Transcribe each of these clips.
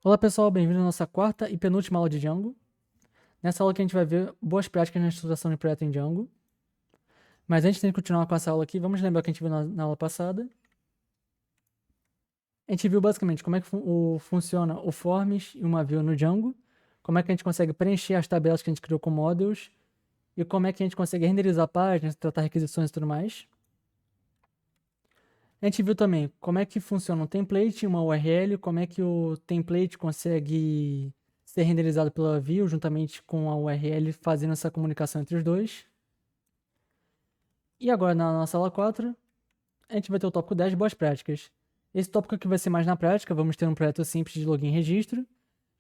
Olá pessoal, bem-vindo à nossa quarta e penúltima aula de Django. Nessa aula aqui a gente vai ver boas práticas na estruturação de projeto em Django. Mas antes de continuar com essa aula aqui, vamos lembrar o que a gente viu na aula passada. A gente viu basicamente como é que funciona o Forms e uma view no Django, como é que a gente consegue preencher as tabelas que a gente criou com models e como é que a gente consegue renderizar páginas, tratar requisições e tudo mais. A gente viu também como é que funciona um template e uma URL, como é que o template consegue ser renderizado pela view juntamente com a URL, fazendo essa comunicação entre os dois. E agora, na nossa aula 4, a gente vai ter o tópico 10, boas práticas. Esse tópico aqui vai ser mais na prática, vamos ter um projeto simples de login e registro,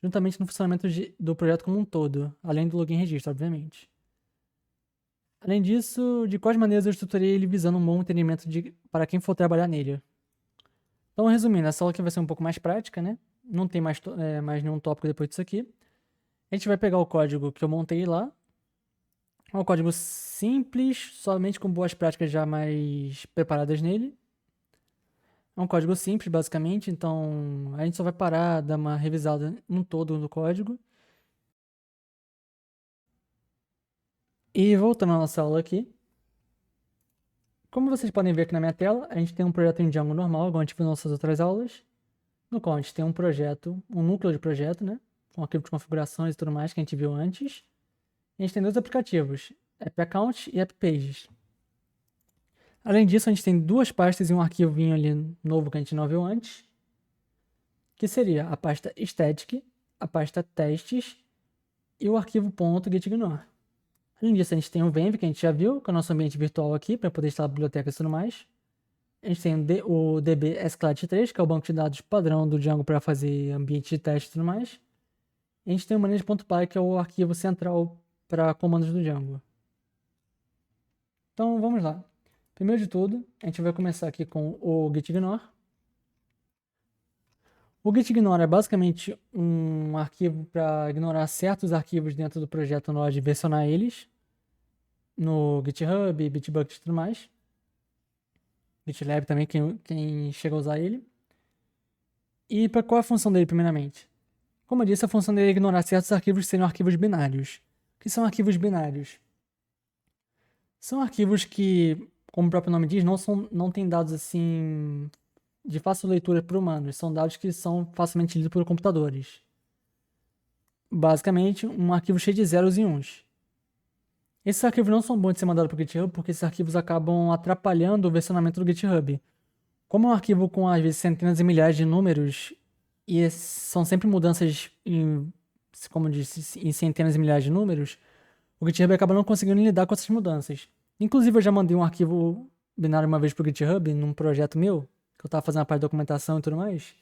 juntamente no funcionamento do projeto como um todo, além do login e registro, obviamente. Além disso, de quais maneiras eu estruturei ele visando um bom entendimento para quem for trabalhar nele. Então, resumindo, essa aula aqui vai ser um pouco mais prática, né? Não tem mais nenhum tópico depois disso aqui. A gente vai pegar o código que eu montei lá. É um código simples, somente com boas práticas já mais preparadas nele. É um código simples, basicamente, então a gente só vai parar, dar uma revisada no todo do código. E voltando à nossa aula aqui. Como vocês podem ver aqui na minha tela, a gente tem um projeto em Django normal, igual a gente viu nas nossas outras aulas, no qual a gente tem um projeto, um núcleo de projeto, né? Com arquivo de configurações e tudo mais que a gente viu antes. E a gente tem dois aplicativos, App Account e App Pages. Além disso, a gente tem duas pastas e um arquivinho ali novo que a gente não viu antes, que seria a pasta static, a pasta testes e o arquivo .gitignore. Além disso, a gente tem o Venv, que a gente já viu, que é o nosso ambiente virtual aqui, para poder instalar bibliotecas e tudo mais. A gente tem o DB sclat3, que é o banco de dados padrão do Django para fazer ambiente de teste e tudo mais. E a gente tem o manage.py, que é o arquivo central para comandos do Django. Então, vamos lá. Primeiro de tudo, a gente vai começar aqui com o gitignore. O gitignore é basicamente um arquivo para ignorar certos arquivos dentro do projeto Node e versionar eles no GitHub, Bitbucket e tudo mais. GitLab também, quem chega a usar ele. E para qual é a função dele, primeiramente? Como eu disse, a função dele é ignorar certos arquivos que seriam arquivos binários. O que são arquivos binários? São arquivos que, como o próprio nome diz, não têm dados assim de fácil leitura por humanos. São dados que são facilmente lidos por computadores. Basicamente, um arquivo cheio de zeros e uns. Esses arquivos não são bons de ser mandados para o GitHub porque esses arquivos acabam atrapalhando o versionamento do GitHub. Como é um arquivo com, às vezes, centenas e milhares de números, e são sempre mudanças como eu disse, em centenas e milhares de números, o GitHub acaba não conseguindo lidar com essas mudanças. Inclusive, eu já mandei um arquivo binário uma vez para o GitHub, num projeto meu, que eu estava fazendo a parte de documentação e tudo mais.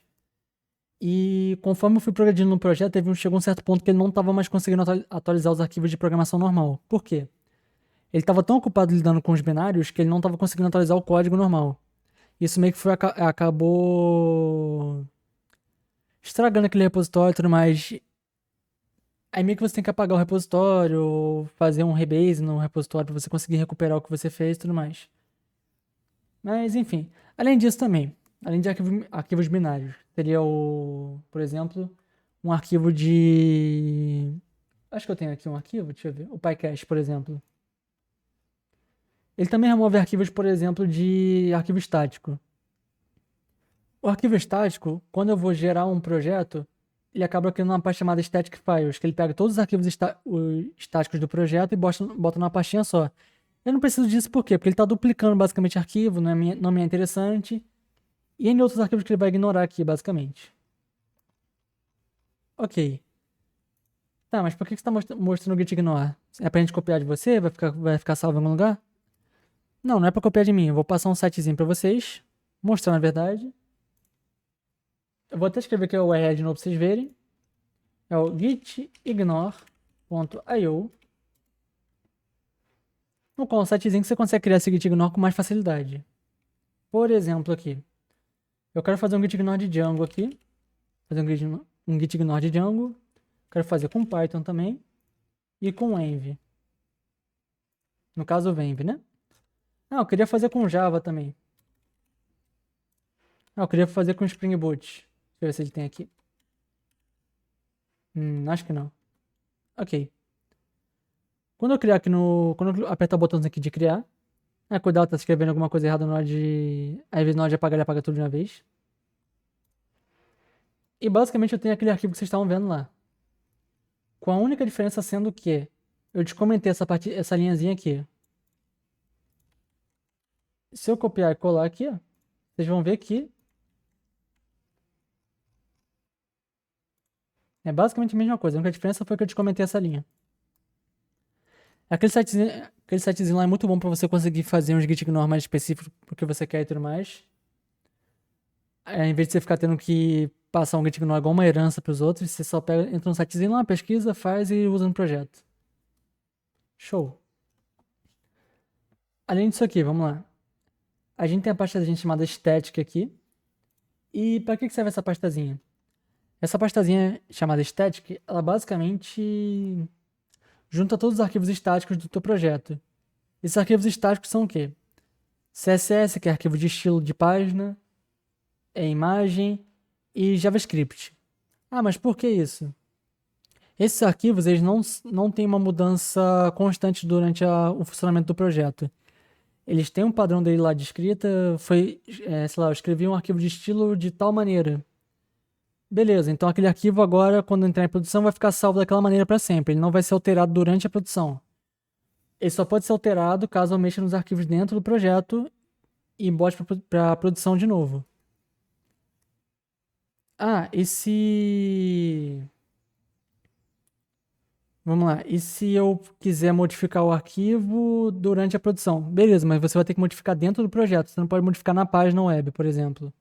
E conforme eu fui progredindo no projeto, chegou um certo ponto que ele não estava mais conseguindo atualizar os arquivos de programação normal. Por quê? Ele estava tão ocupado lidando com os binários que ele não estava conseguindo atualizar o código normal. Isso meio que acabou estragando aquele repositório e tudo mais. Aí meio que você tem que apagar o repositório, ou fazer um rebase no repositório para você conseguir recuperar o que você fez e tudo mais. Mas enfim, além disso também, além de arquivos binários, seria por exemplo, um arquivo de... Acho que eu tenho aqui um arquivo, deixa eu ver. O PyCache, por exemplo. Ele também remove arquivos, por exemplo, de arquivo estático. O arquivo estático, quando eu vou gerar um projeto, ele acaba criando uma pasta chamada static files, que ele pega todos os arquivos estáticos do projeto e bota numa pastinha só. Eu não preciso disso por quê? Porque ele está duplicando basicamente arquivo, não me é interessante. E ainda outros arquivos que ele vai ignorar aqui, basicamente. Ok. Tá, mas por que você está mostrando o git ignore? É pra gente copiar de você? Vai ficar salvo em algum lugar? Não, não é pra copiar de mim. Eu vou passar um sitezinho pra vocês. Mostrar na verdade. Eu vou até escrever aqui o URL de novo pra vocês verem. É o gitignore.io. No qual é um sitezinho que você consegue criar esse gitignore com mais facilidade. Por exemplo, aqui. Eu quero fazer um gitignore de Django aqui. Fazer um gitignore de Django. Quero fazer com Python também. E com Env. No caso, o Venv, né? Ah, eu queria fazer com Java também. Ah, eu queria fazer com Spring Boot. Deixa eu ver se ele tem aqui. Acho que não. Ok. Quando eu criar aqui no... Quando eu apertar o botão aqui de criar... cuidado, tá escrevendo alguma coisa errada na hora de... Às vezes na hora de apagar, ele apaga tudo de uma vez. E basicamente eu tenho aquele arquivo que vocês estavam vendo lá. Com a única diferença sendo que eu te comentei essa linhazinha aqui. Se eu copiar e colar aqui, ó, vocês vão ver que é basicamente a mesma coisa. A única diferença foi que eu te comentei essa linha. Aquele sitezinho lá é muito bom para você conseguir fazer uns git ignore mais específicos pro que você quer e tudo mais. Em vez de você ficar tendo que passar um git ignore igual uma herança pros outros, você só entra no sitezinho lá, pesquisa, faz e usa no projeto. Show. Além disso aqui, vamos lá. A gente tem a pastazinha chamada static aqui. E para que serve essa pastazinha? Essa pastazinha chamada static, ela basicamente junta todos os arquivos estáticos do teu projeto. Esses arquivos estáticos são o quê? CSS, que é arquivo de estilo de página, imagem e JavaScript. Mas por que isso? Esses arquivos eles não têm uma mudança constante durante o funcionamento do projeto. Eles têm um padrão dele lá de escrita, sei lá, eu escrevi um arquivo de estilo de tal maneira. Beleza, então aquele arquivo agora, quando entrar em produção, vai ficar salvo daquela maneira para sempre. Ele não vai ser alterado durante a produção. Ele só pode ser alterado caso eu mexa nos arquivos dentro do projeto e bote para produção de novo. E se... Vamos lá. E se eu quiser modificar o arquivo durante a produção? Beleza, mas você vai ter que modificar dentro do projeto. Você não pode modificar na página web, por exemplo.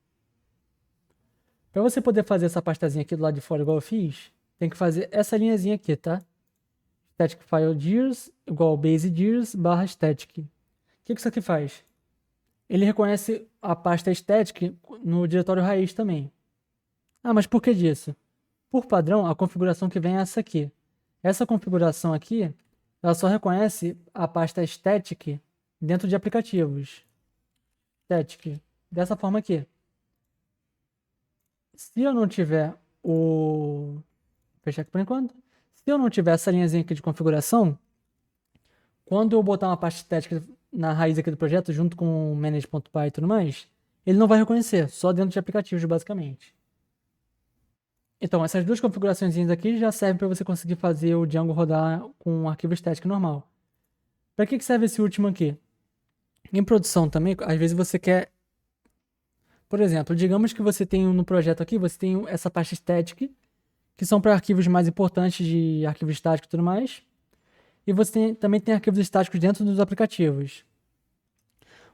Para você poder fazer essa pastazinha aqui do lado de fora igual eu fiz, tem que fazer essa linhazinha aqui, tá? Static file dirs igual base dirs barra static. O que isso aqui faz? Ele reconhece a pasta static no diretório raiz também. Mas por que disso? Por padrão, a configuração que vem é essa aqui. Essa configuração aqui, ela só reconhece a pasta static dentro de aplicativos. Static. Dessa forma aqui. Se eu não tiver o... Fechar aqui por enquanto. Se eu não tiver essa linhazinha aqui de configuração, quando eu botar uma pasta static na raiz aqui do projeto, junto com o manage.py e tudo mais, ele não vai reconhecer, só dentro de aplicativos, basicamente. Então, essas duas configurações aqui já servem para você conseguir fazer o Django rodar com um arquivo static normal. Para que serve esse último aqui? Em produção também, às vezes você quer... Por exemplo, digamos que você tem no projeto aqui, você tem essa pasta static, que são para arquivos mais importantes de arquivo estático e tudo mais. E você também tem arquivos estáticos dentro dos aplicativos.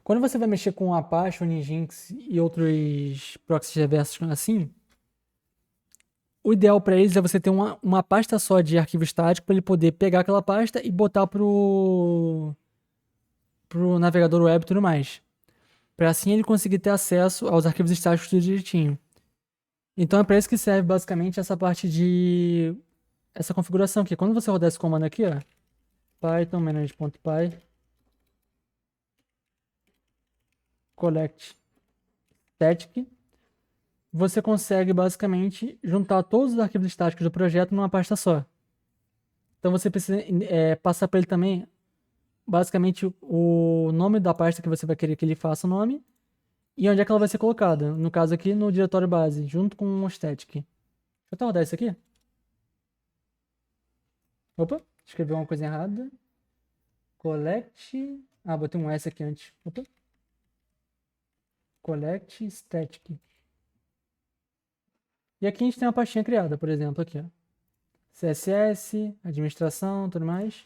Quando você vai mexer com Apache, Nginx e outros proxies reversos assim, o ideal para eles é você ter uma pasta só de arquivo estático para ele poder pegar aquela pasta e botar pro navegador web e tudo mais. Para assim ele conseguir ter acesso aos arquivos estáticos tudo direitinho. Então é para isso que serve basicamente essa parte de... essa configuração aqui. Quando você rodar esse comando aqui, ó, python manage.py collect static, você consegue basicamente juntar todos os arquivos estáticos do projeto numa pasta só. Então você precisa passar para ele também basicamente o nome da pasta que você vai querer que ele faça o nome e onde é que ela vai ser colocada. No caso aqui, no diretório base, junto com o static. Deixa eu até rodar isso aqui. Opa, escrevi uma coisa errada. Collect... botei um S aqui antes. Opa. Collect static. E aqui a gente tem uma pastinha criada, por exemplo, aqui, ó. CSS, administração, tudo mais.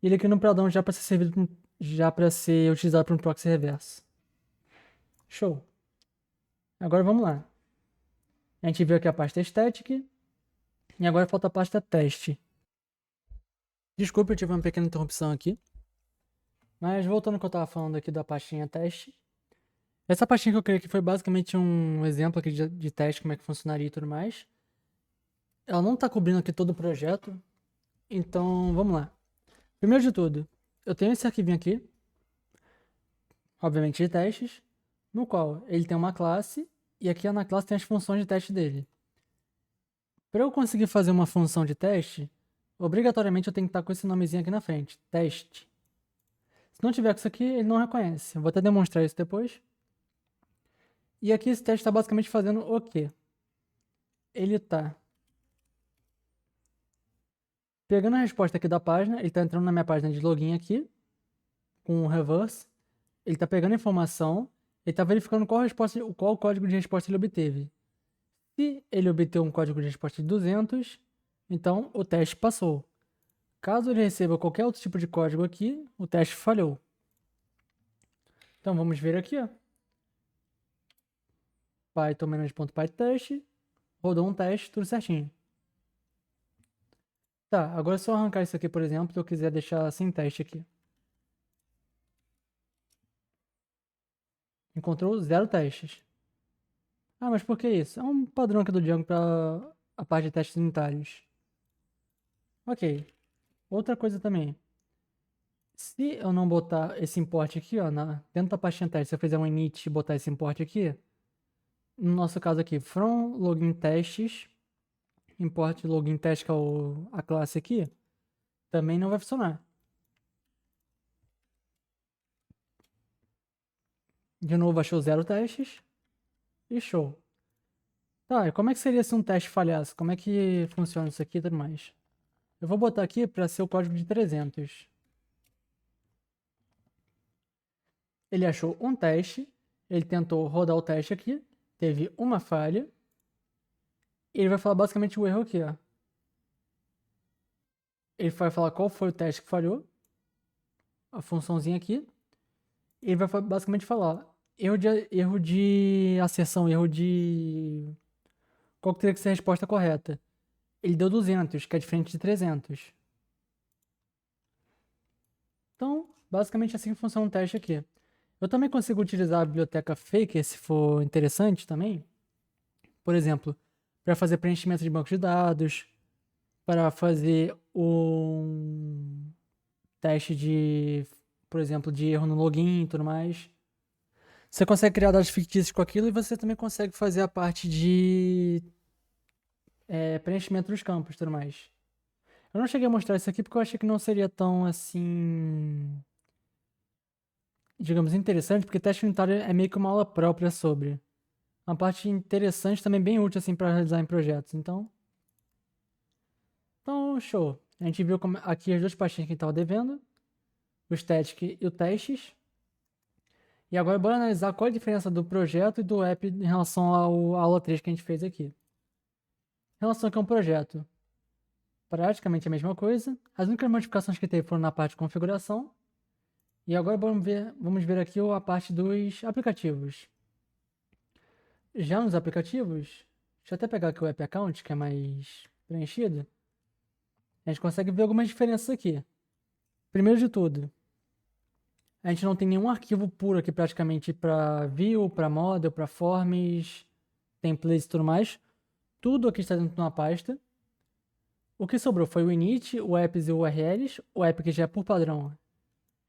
E ele aqui no Pradão já para ser servido, já para ser utilizado para um proxy reverso. Show. Agora vamos lá. A gente viu aqui a pasta static. E agora falta a pasta teste. Desculpa, eu tive uma pequena interrupção aqui. Mas voltando ao que eu estava falando aqui da pastinha teste. Essa pastinha que eu criei aqui foi basicamente um exemplo aqui de teste, como é que funcionaria e tudo mais. Ela não está cobrindo aqui todo o projeto. Então, vamos lá. Primeiro de tudo, eu tenho esse arquivinho aqui. Obviamente de testes. No qual ele tem uma classe. E aqui na classe tem as funções de teste dele. Para eu conseguir fazer uma função de teste, obrigatoriamente eu tenho que estar com esse nomezinho aqui na frente, teste. Se não tiver com isso aqui, ele não reconhece. Eu vou até demonstrar isso depois. E aqui esse teste está basicamente fazendo o quê? Ele está pegando a resposta aqui da página, ele está entrando na minha página de login aqui, com o reverse. Ele está pegando a informação, ele está verificando qual código de resposta ele obteve. Se ele obteve um código de resposta de 200, então o teste passou. Caso ele receba qualquer outro tipo de código aqui, o teste falhou. Então vamos ver aqui, ó. Python-.pytest, rodou um teste, tudo certinho. Tá, agora se eu arrancar isso aqui, por exemplo, se eu quiser deixar sem teste aqui. Encontrou 0 testes. Ah, mas por que isso? É um padrão aqui do Django para a parte de testes unitários. Ok. Outra coisa também. Se eu não botar esse import aqui, ó, dentro da pastinha teste, se eu fizer um init e botar esse import aqui, no nosso caso aqui, from login testes, import login test, que é a classe aqui, também não vai funcionar. De novo, achou 0 testes. E show. Tá, e como é que seria se um teste falhasse? Como é que funciona isso aqui e tudo mais? Eu vou botar aqui para ser o código de 300. Ele achou um teste, ele tentou rodar o teste aqui, teve uma falha. E ele vai falar basicamente o erro aqui, ó. Ele vai falar qual foi o teste que falhou, a funçãozinha aqui. Ele vai basicamente falar erro de asserção, erro de... Qual que teria que ser a resposta correta? Ele deu 200, que é diferente de 300. Então, basicamente assim funciona um teste aqui. Eu também consigo utilizar a biblioteca Faker, se for interessante também. Por exemplo, para fazer preenchimento de banco de dados, para fazer um teste de, por exemplo, de erro no login e tudo mais. Você consegue criar dados fictícios com aquilo e você também consegue fazer a parte de preenchimento dos campos e tudo mais. Eu não cheguei a mostrar isso aqui porque eu achei que não seria tão assim, digamos, interessante, porque teste unitário é meio que uma aula própria sobre. Uma parte interessante também bem útil assim para realizar em projetos. Então, show. A gente viu aqui as duas pastinhas que a gente estava devendo, o static e o testes. E agora bora analisar qual é a diferença do projeto e do app em relação à aula 3 que a gente fez aqui. Em relação aqui a um projeto, praticamente a mesma coisa. As únicas modificações que teve foram na parte de configuração. E agora vamos ver aqui a parte dos aplicativos. Já nos aplicativos, deixa eu até pegar aqui o app account, que é mais preenchido. A gente consegue ver algumas diferenças aqui. Primeiro de tudo, a gente não tem nenhum arquivo puro aqui praticamente para view, para model, para forms, templates e tudo mais. Tudo aqui está dentro de uma pasta. O que sobrou foi o init, o apps e o URLs. O app que já é por padrão,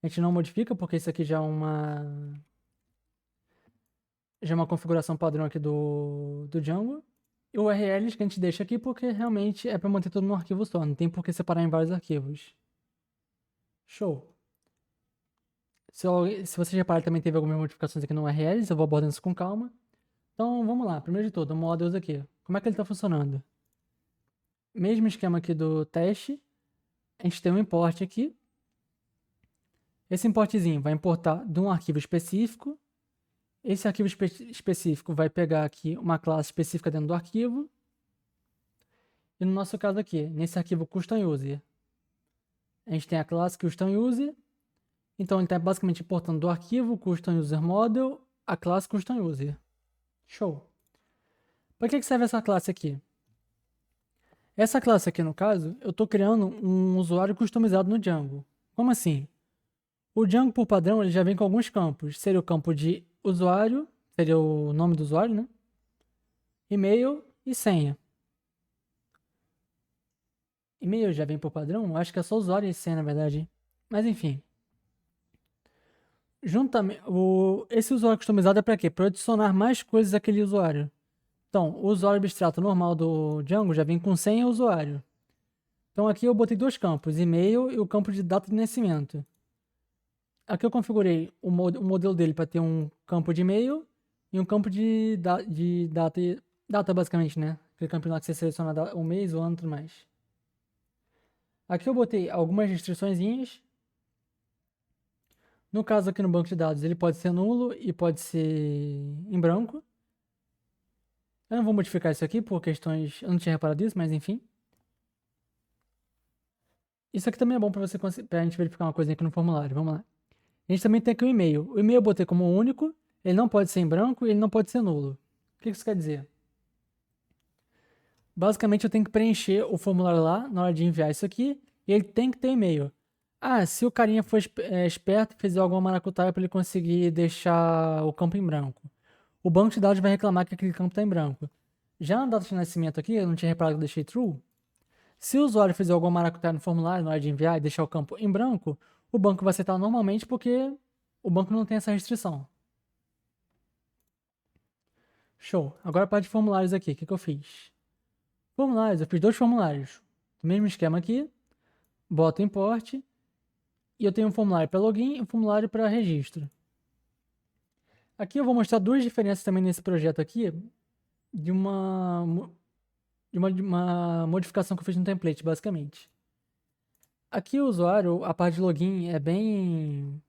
a gente não modifica porque isso aqui já é uma configuração padrão aqui do Django. E o URLs que a gente deixa aqui porque realmente é para manter tudo num arquivo só, não tem por que separar em vários arquivos. Show! Se vocês repararem, também teve algumas modificações aqui no URLs, eu vou abordando isso com calma. Então vamos lá, primeiro de tudo, o models aqui. Como é que ele está funcionando? Mesmo esquema aqui do teste, a gente tem um import aqui. Esse importzinho vai importar de um arquivo específico. Esse arquivo específico vai pegar aqui uma classe específica dentro do arquivo. E no nosso caso aqui, nesse arquivo custom user, a gente tem a classe custom user. Então ele está basicamente importando do arquivo custom user model a classe custom user. Show! Para que serve essa classe aqui? Essa classe aqui, no caso, eu estou criando um usuário customizado no Django. Como assim? O Django, por padrão, ele já vem com alguns campos. Seria o campo de usuário, seria o nome do usuário, né? E-mail e senha. E-mail já vem por padrão? Acho que é só usuário e senha, na verdade. Mas enfim. Esse usuário customizado é para quê? Para adicionar mais coisas àquele usuário. Então, o usuário abstrato normal do Django já vem com senha e usuário. Então aqui eu botei dois campos, e-mail e o campo de data de nascimento. Aqui eu configurei o modelo dele para ter um campo de e-mail e um campo de data basicamente, né? Aquele campinho lá que você seleciona o mês, o ano e tudo mais. Aqui eu botei algumas restriçõezinhas. No caso aqui no banco de dados, ele pode ser nulo e pode ser em branco. Eu não vou modificar isso aqui por questões... Eu não tinha reparado isso, mas enfim. Isso aqui também é bom pra gente verificar uma coisa aqui no formulário. Vamos lá. A gente também tem aqui o e-mail. O e-mail eu botei como único, ele não pode ser em branco e ele não pode ser nulo. O que isso quer dizer? Basicamente eu tenho que preencher o formulário lá na hora de enviar isso aqui e ele tem que ter e-mail. Ah, se o carinha for esperto e fizer alguma maracutaia para ele conseguir deixar o campo em branco. O banco de dados vai reclamar que aquele campo está em branco. Já na data de nascimento aqui, eu não tinha reparado que eu deixei true. Se o usuário fizer alguma maracutaia no formulário na hora de enviar e deixar o campo em branco, o banco vai aceitar normalmente porque o banco não tem essa restrição. Show. Agora a parte de formulários aqui. O que eu fiz? Formulários. Eu fiz dois formulários. Mesmo esquema aqui. Boto import. E eu tenho um formulário para login e um formulário para registro. Aqui eu vou mostrar duas diferenças também nesse projeto aqui. De uma modificação que eu fiz no template, basicamente. Aqui o usuário, a parte de login é bem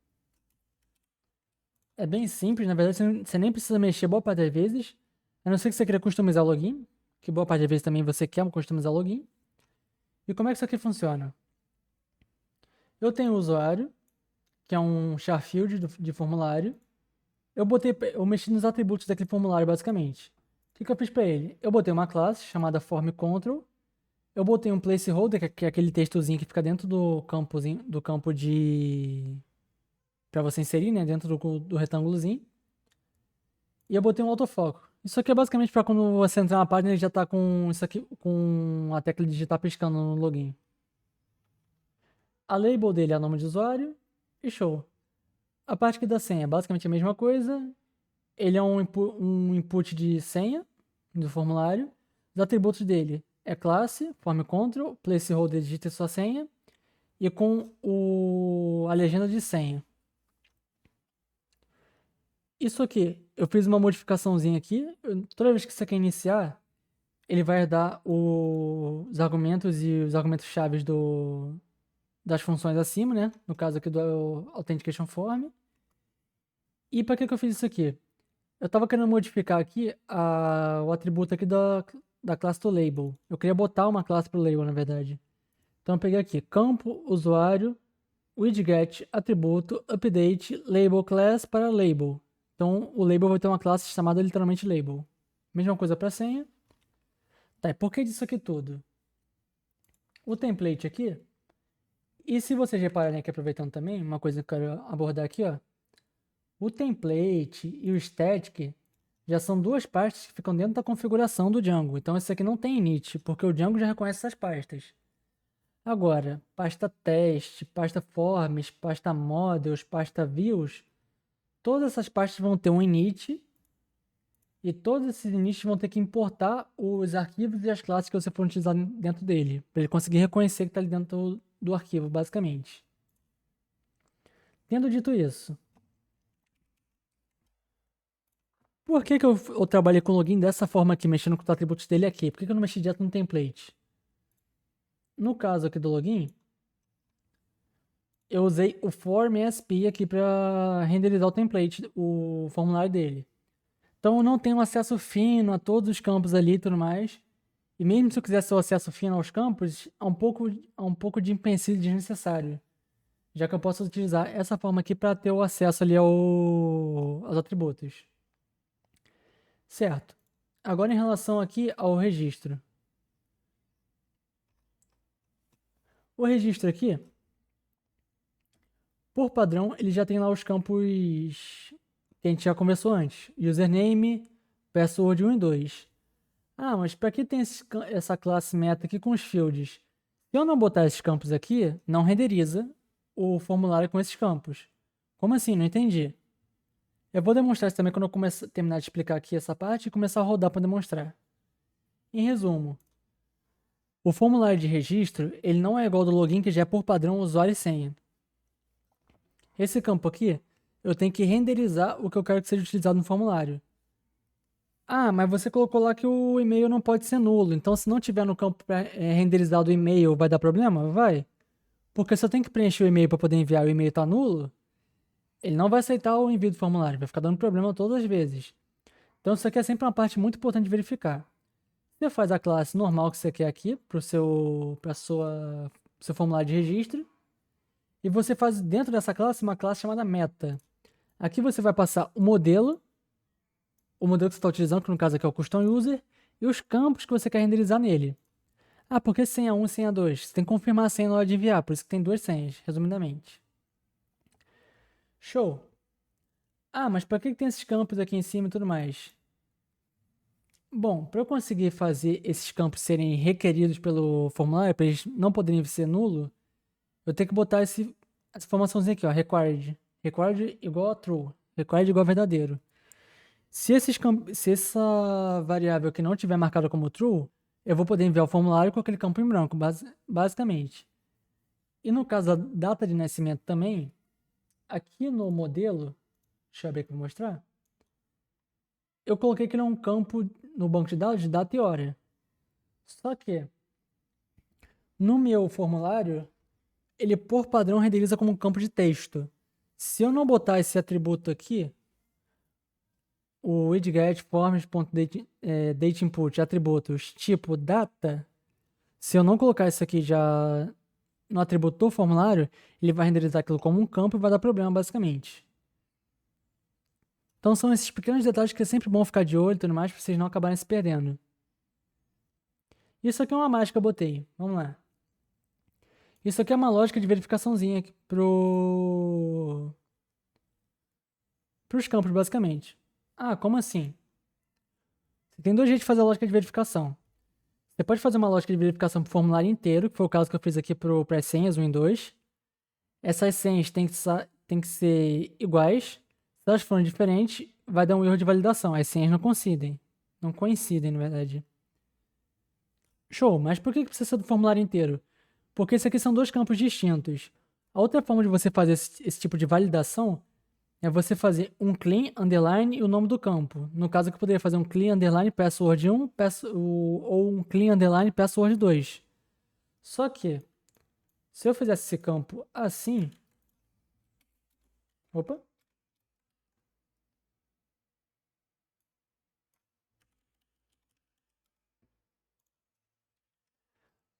simples, na verdade você nem precisa mexer boa parte das vezes, a não ser que você queira customizar o login, que boa parte das vezes também você quer customizar o login. E como é que isso aqui funciona? Eu tenho o usuário, que é um char field de formulário. Eu mexi nos atributos daquele formulário basicamente. O que eu fiz para ele? Eu botei uma classe chamada formControl. Eu botei um placeholder, que é aquele textozinho que fica dentro do campo de para você inserir, né, dentro do retângulozinho. E eu botei um autofoco. Isso aqui é basicamente para quando você entrar na página ele já tá com isso aqui, com a tecla de digitar piscando no login. A label dele é o nome de usuário e show. A parte aqui da senha é basicamente a mesma coisa. Ele é um input de senha do formulário. Os atributos dele é classe, formControl, placeholder digita sua senha e com a legenda de senha. Isso aqui, eu fiz uma modificaçãozinha aqui. Toda vez que você quer iniciar, ele vai dar os argumentos e os argumentos chaves das funções acima, né? No caso aqui do Authentication Form. E para que eu fiz isso aqui? Eu estava querendo modificar aqui o atributo aqui da classe do label. Eu queria botar uma classe para o label, na verdade. Então eu peguei aqui, campo, usuário, widget, atributo, update, label class para label. Então o label vai ter uma classe chamada literalmente label. Mesma coisa para senha. Tá, e por que disso aqui tudo? O template aqui, e se vocês repararem aqui, aproveitando também, uma coisa que eu quero abordar aqui, ó. O template e o static já são duas pastas que ficam dentro da configuração do Django. Então esse aqui não tem init, porque o Django já reconhece essas pastas. Agora, pasta teste, pasta forms, pasta models, pasta views, todas essas pastas vão ter um init e todos esses inits vão ter que importar os arquivos e as classes que você for utilizar dentro dele, para ele conseguir reconhecer que está ali dentro do arquivo, basicamente. Tendo dito isso, por que eu trabalhei com o login dessa forma aqui, mexendo com os atributos dele aqui? Por que eu não mexi direto no template? No caso aqui do login, eu usei o form ASP aqui para renderizar o template, o formulário dele. Então eu não tenho acesso fino a todos os campos ali e tudo mais. E mesmo se eu quisesse o acesso fino aos campos, há um pouco de empecilho desnecessário. Já que eu posso utilizar essa forma aqui para ter o acesso ali aos atributos. Certo. Agora em relação aqui ao registro. O registro aqui, por padrão, ele já tem lá os campos que a gente já conversou antes. Username, password 1 e 2. Ah, mas para que tem essa classe meta aqui com os fields? Se eu não botar esses campos aqui, não renderiza o formulário com esses campos. Como assim? Não entendi. Eu vou demonstrar isso também quando eu terminar de explicar aqui essa parte e começar a rodar para demonstrar. Em resumo, o formulário de registro ele não é igual ao do login, que já é por padrão usuário e senha. Esse campo aqui, eu tenho que renderizar o que eu quero que seja utilizado no formulário. Ah, mas você colocou lá que o e-mail não pode ser nulo, então se não tiver no campo renderizado o e-mail, vai dar problema? Vai. Porque se eu tenho que preencher o e-mail para poder enviar e o e-mail está nulo, ele não vai aceitar o envio do formulário, vai ficar dando problema todas as vezes. Então isso aqui é sempre uma parte muito importante de verificar. Você faz a classe normal que você quer aqui para o seu formulário de registro. E você faz dentro dessa classe uma classe chamada meta. Aqui você vai passar o modelo que você está utilizando, que no caso aqui é o custom user, e os campos que você quer renderizar nele. Ah, por que senha 1 e senha 2? Você tem que confirmar a senha na hora de enviar, por isso que tem duas senhas, resumidamente. Show! Ah, mas para que tem esses campos aqui em cima e tudo mais? Bom, para eu conseguir fazer esses campos serem requeridos pelo formulário, para eles não poderem ser nulo, eu tenho que botar essa informaçãozinha aqui, ó, required. Required igual a true. Required igual a verdadeiro. Se essa variável aqui não tiver marcada como true, eu vou poder enviar o formulário com aquele campo em branco, basicamente. E no caso da data de nascimento também, aqui no modelo, deixa eu abrir aqui para mostrar, eu coloquei que ele é um campo no banco de dados de data e hora. Só que no meu formulário, ele por padrão renderiza como um campo de texto. Se eu não botar esse atributo aqui, o widget forms.date input atributos tipo data, se eu não colocar isso aqui já no atributo do formulário, ele vai renderizar aquilo como um campo e vai dar problema basicamente. Então são esses pequenos detalhes que é sempre bom ficar de olho e tudo mais para vocês não acabarem se perdendo. Isso aqui é uma mágica que eu botei. Vamos lá. Isso aqui é uma lógica de verificaçãozinha pros campos basicamente. Ah, como assim? Você tem dois jeitos de fazer a lógica de verificação. Você pode fazer uma lógica de verificação para o formulário inteiro, que foi o caso que eu fiz aqui para as senhas 1 e 2. Essas senhas têm que ser iguais. Se elas forem diferentes, vai dar um erro de validação. As senhas não coincidem. Não coincidem, na verdade. Show, mas por que precisa ser do formulário inteiro? Porque esses aqui são dois campos distintos. A outra forma de você fazer esse tipo de validação é você fazer um clean, underline e o nome do campo. No caso aqui eu poderia fazer um clean, underline, password 1 ou um clean, underline, password 2. Só que, se eu fizesse esse campo assim... Opa!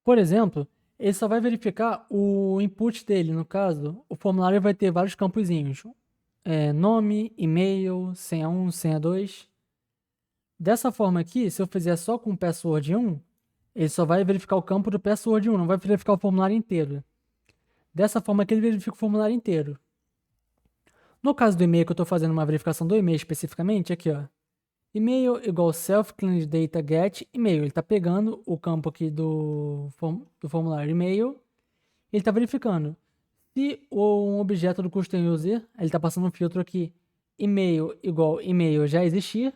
Por exemplo, ele só vai verificar o input dele. No caso, o formulário vai ter vários campozinhos. Nome, e-mail, senha 1, senha 2. Dessa forma aqui, se eu fizer só com password 1, ele só vai verificar o campo do password 1, não vai verificar o formulário inteiro. Dessa forma aqui, ele verifica o formulário inteiro. No caso do e-mail, que eu estou fazendo uma verificação do e-mail especificamente, aqui ó. E-mail igual self-cleaned data get e-mail. Ele está pegando o campo aqui do formulário e-mail. Ele está verificando. Se um objeto do custom user, ele está passando um filtro aqui, e-mail igual e-mail já existir,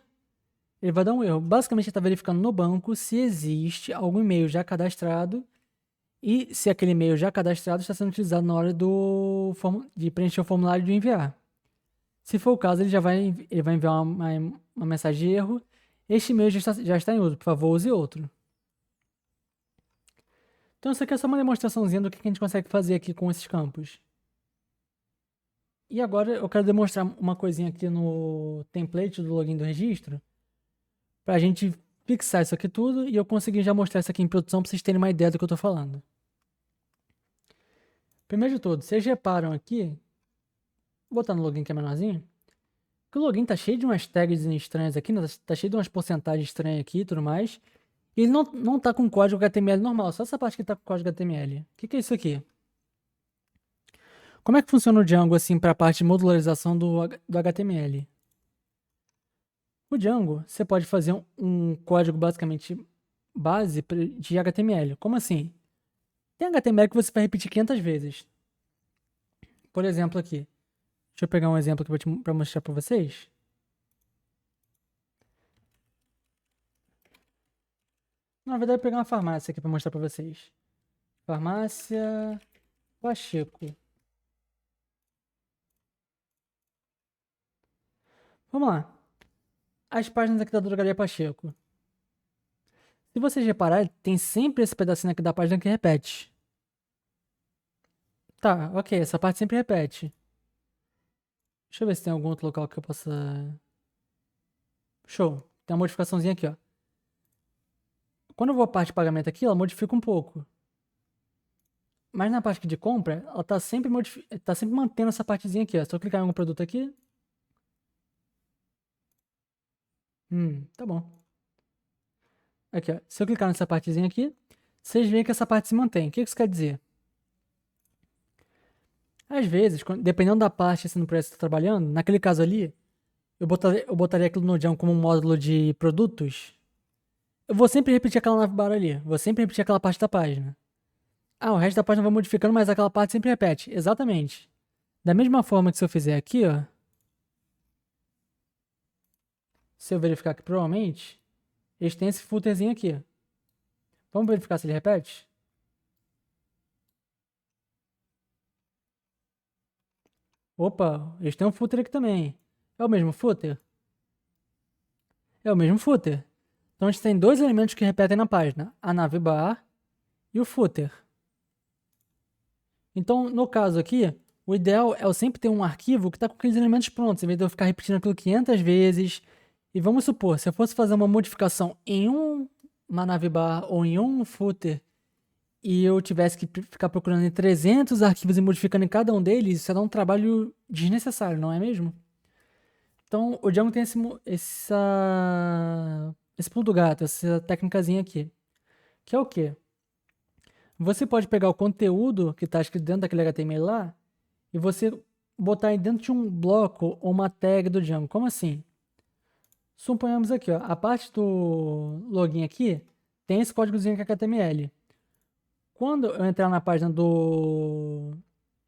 ele vai dar um erro. Basicamente, ele está verificando no banco se existe algum e-mail já cadastrado e se aquele e-mail já cadastrado está sendo utilizado na hora de preencher o formulário de enviar. Se for o caso, ele vai enviar uma mensagem de erro. Este e-mail já está em uso, por favor, use outro. Então, isso aqui é só uma demonstraçãozinha do que a gente consegue fazer aqui com esses campos. E agora eu quero demonstrar uma coisinha aqui no template do login do registro, para a gente fixar isso aqui tudo e eu conseguir já mostrar isso aqui em produção para vocês terem uma ideia do que eu estou falando. Primeiro de tudo, vocês reparam aqui, vou botar no login que é menorzinho, que o login tá cheio de umas tags estranhas aqui, né? Tá cheio de umas porcentagens estranhas aqui e tudo mais. E ele não tá com código HTML normal, só essa parte que tá com código HTML. O que é isso aqui? Como é que funciona o Django assim para a parte de modularização do HTML? O Django, você pode fazer um código basicamente base de HTML. Como assim? Tem HTML que você vai repetir 500 vezes. Por exemplo aqui. Deixa eu pegar um exemplo aqui pra mostrar pra vocês. Na verdade, eu vou pegar uma farmácia aqui pra mostrar pra vocês. Farmácia Pacheco. Vamos lá. As páginas aqui da Drogaria Pacheco. Se vocês repararem, tem sempre esse pedacinho aqui da página que repete. Tá, ok, essa parte sempre repete. Deixa eu ver se tem algum outro local que eu possa... Show. Tem uma modificaçãozinha aqui, ó. Quando eu vou à parte de pagamento aqui, ela modifica um pouco. Mas na parte aqui de compra, ela tá sempre, tá sempre mantendo essa partezinha aqui, ó. Se eu clicar em algum produto aqui... tá bom. Aqui, ó. Se eu clicar nessa partezinha aqui, vocês veem que essa parte se mantém. O que isso quer dizer? Às vezes, dependendo da parte assim, no projeto que você está trabalhando, naquele caso ali, eu botaria aquilo no Django como um módulo de produtos. Eu vou sempre repetir aquela navbar ali. Vou sempre repetir aquela parte da página. Ah, o resto da página vai modificando, mas aquela parte sempre repete. Exatamente. Da mesma forma que se eu fizer aqui, ó. Se eu verificar aqui, provavelmente, eles têm esse footerzinho aqui. Vamos verificar se ele repete? Opa, eles têm um footer aqui também. É o mesmo footer? É o mesmo footer. Então a gente tem dois elementos que repetem na página. A navbar e o footer. Então, no caso aqui, o ideal é eu sempre ter um arquivo que está com aqueles elementos prontos, em vez de eu ficar repetindo aquilo 500 vezes. E vamos supor, se eu fosse fazer uma modificação em uma navbar ou em um footer, e eu tivesse que ficar procurando em 300 arquivos e modificando em cada um deles, isso ia dar um trabalho desnecessário, não é mesmo? Então, o Django tem esse pulo do gato, essa técnicazinha aqui. Que é o quê? Você pode pegar o conteúdo que está escrito dentro daquele HTML lá e você botar dentro de um bloco ou uma tag do Django. Como assim? Suponhamos aqui, ó, a parte do login aqui tem esse códigozinho que é HTML. Quando eu entrar na página do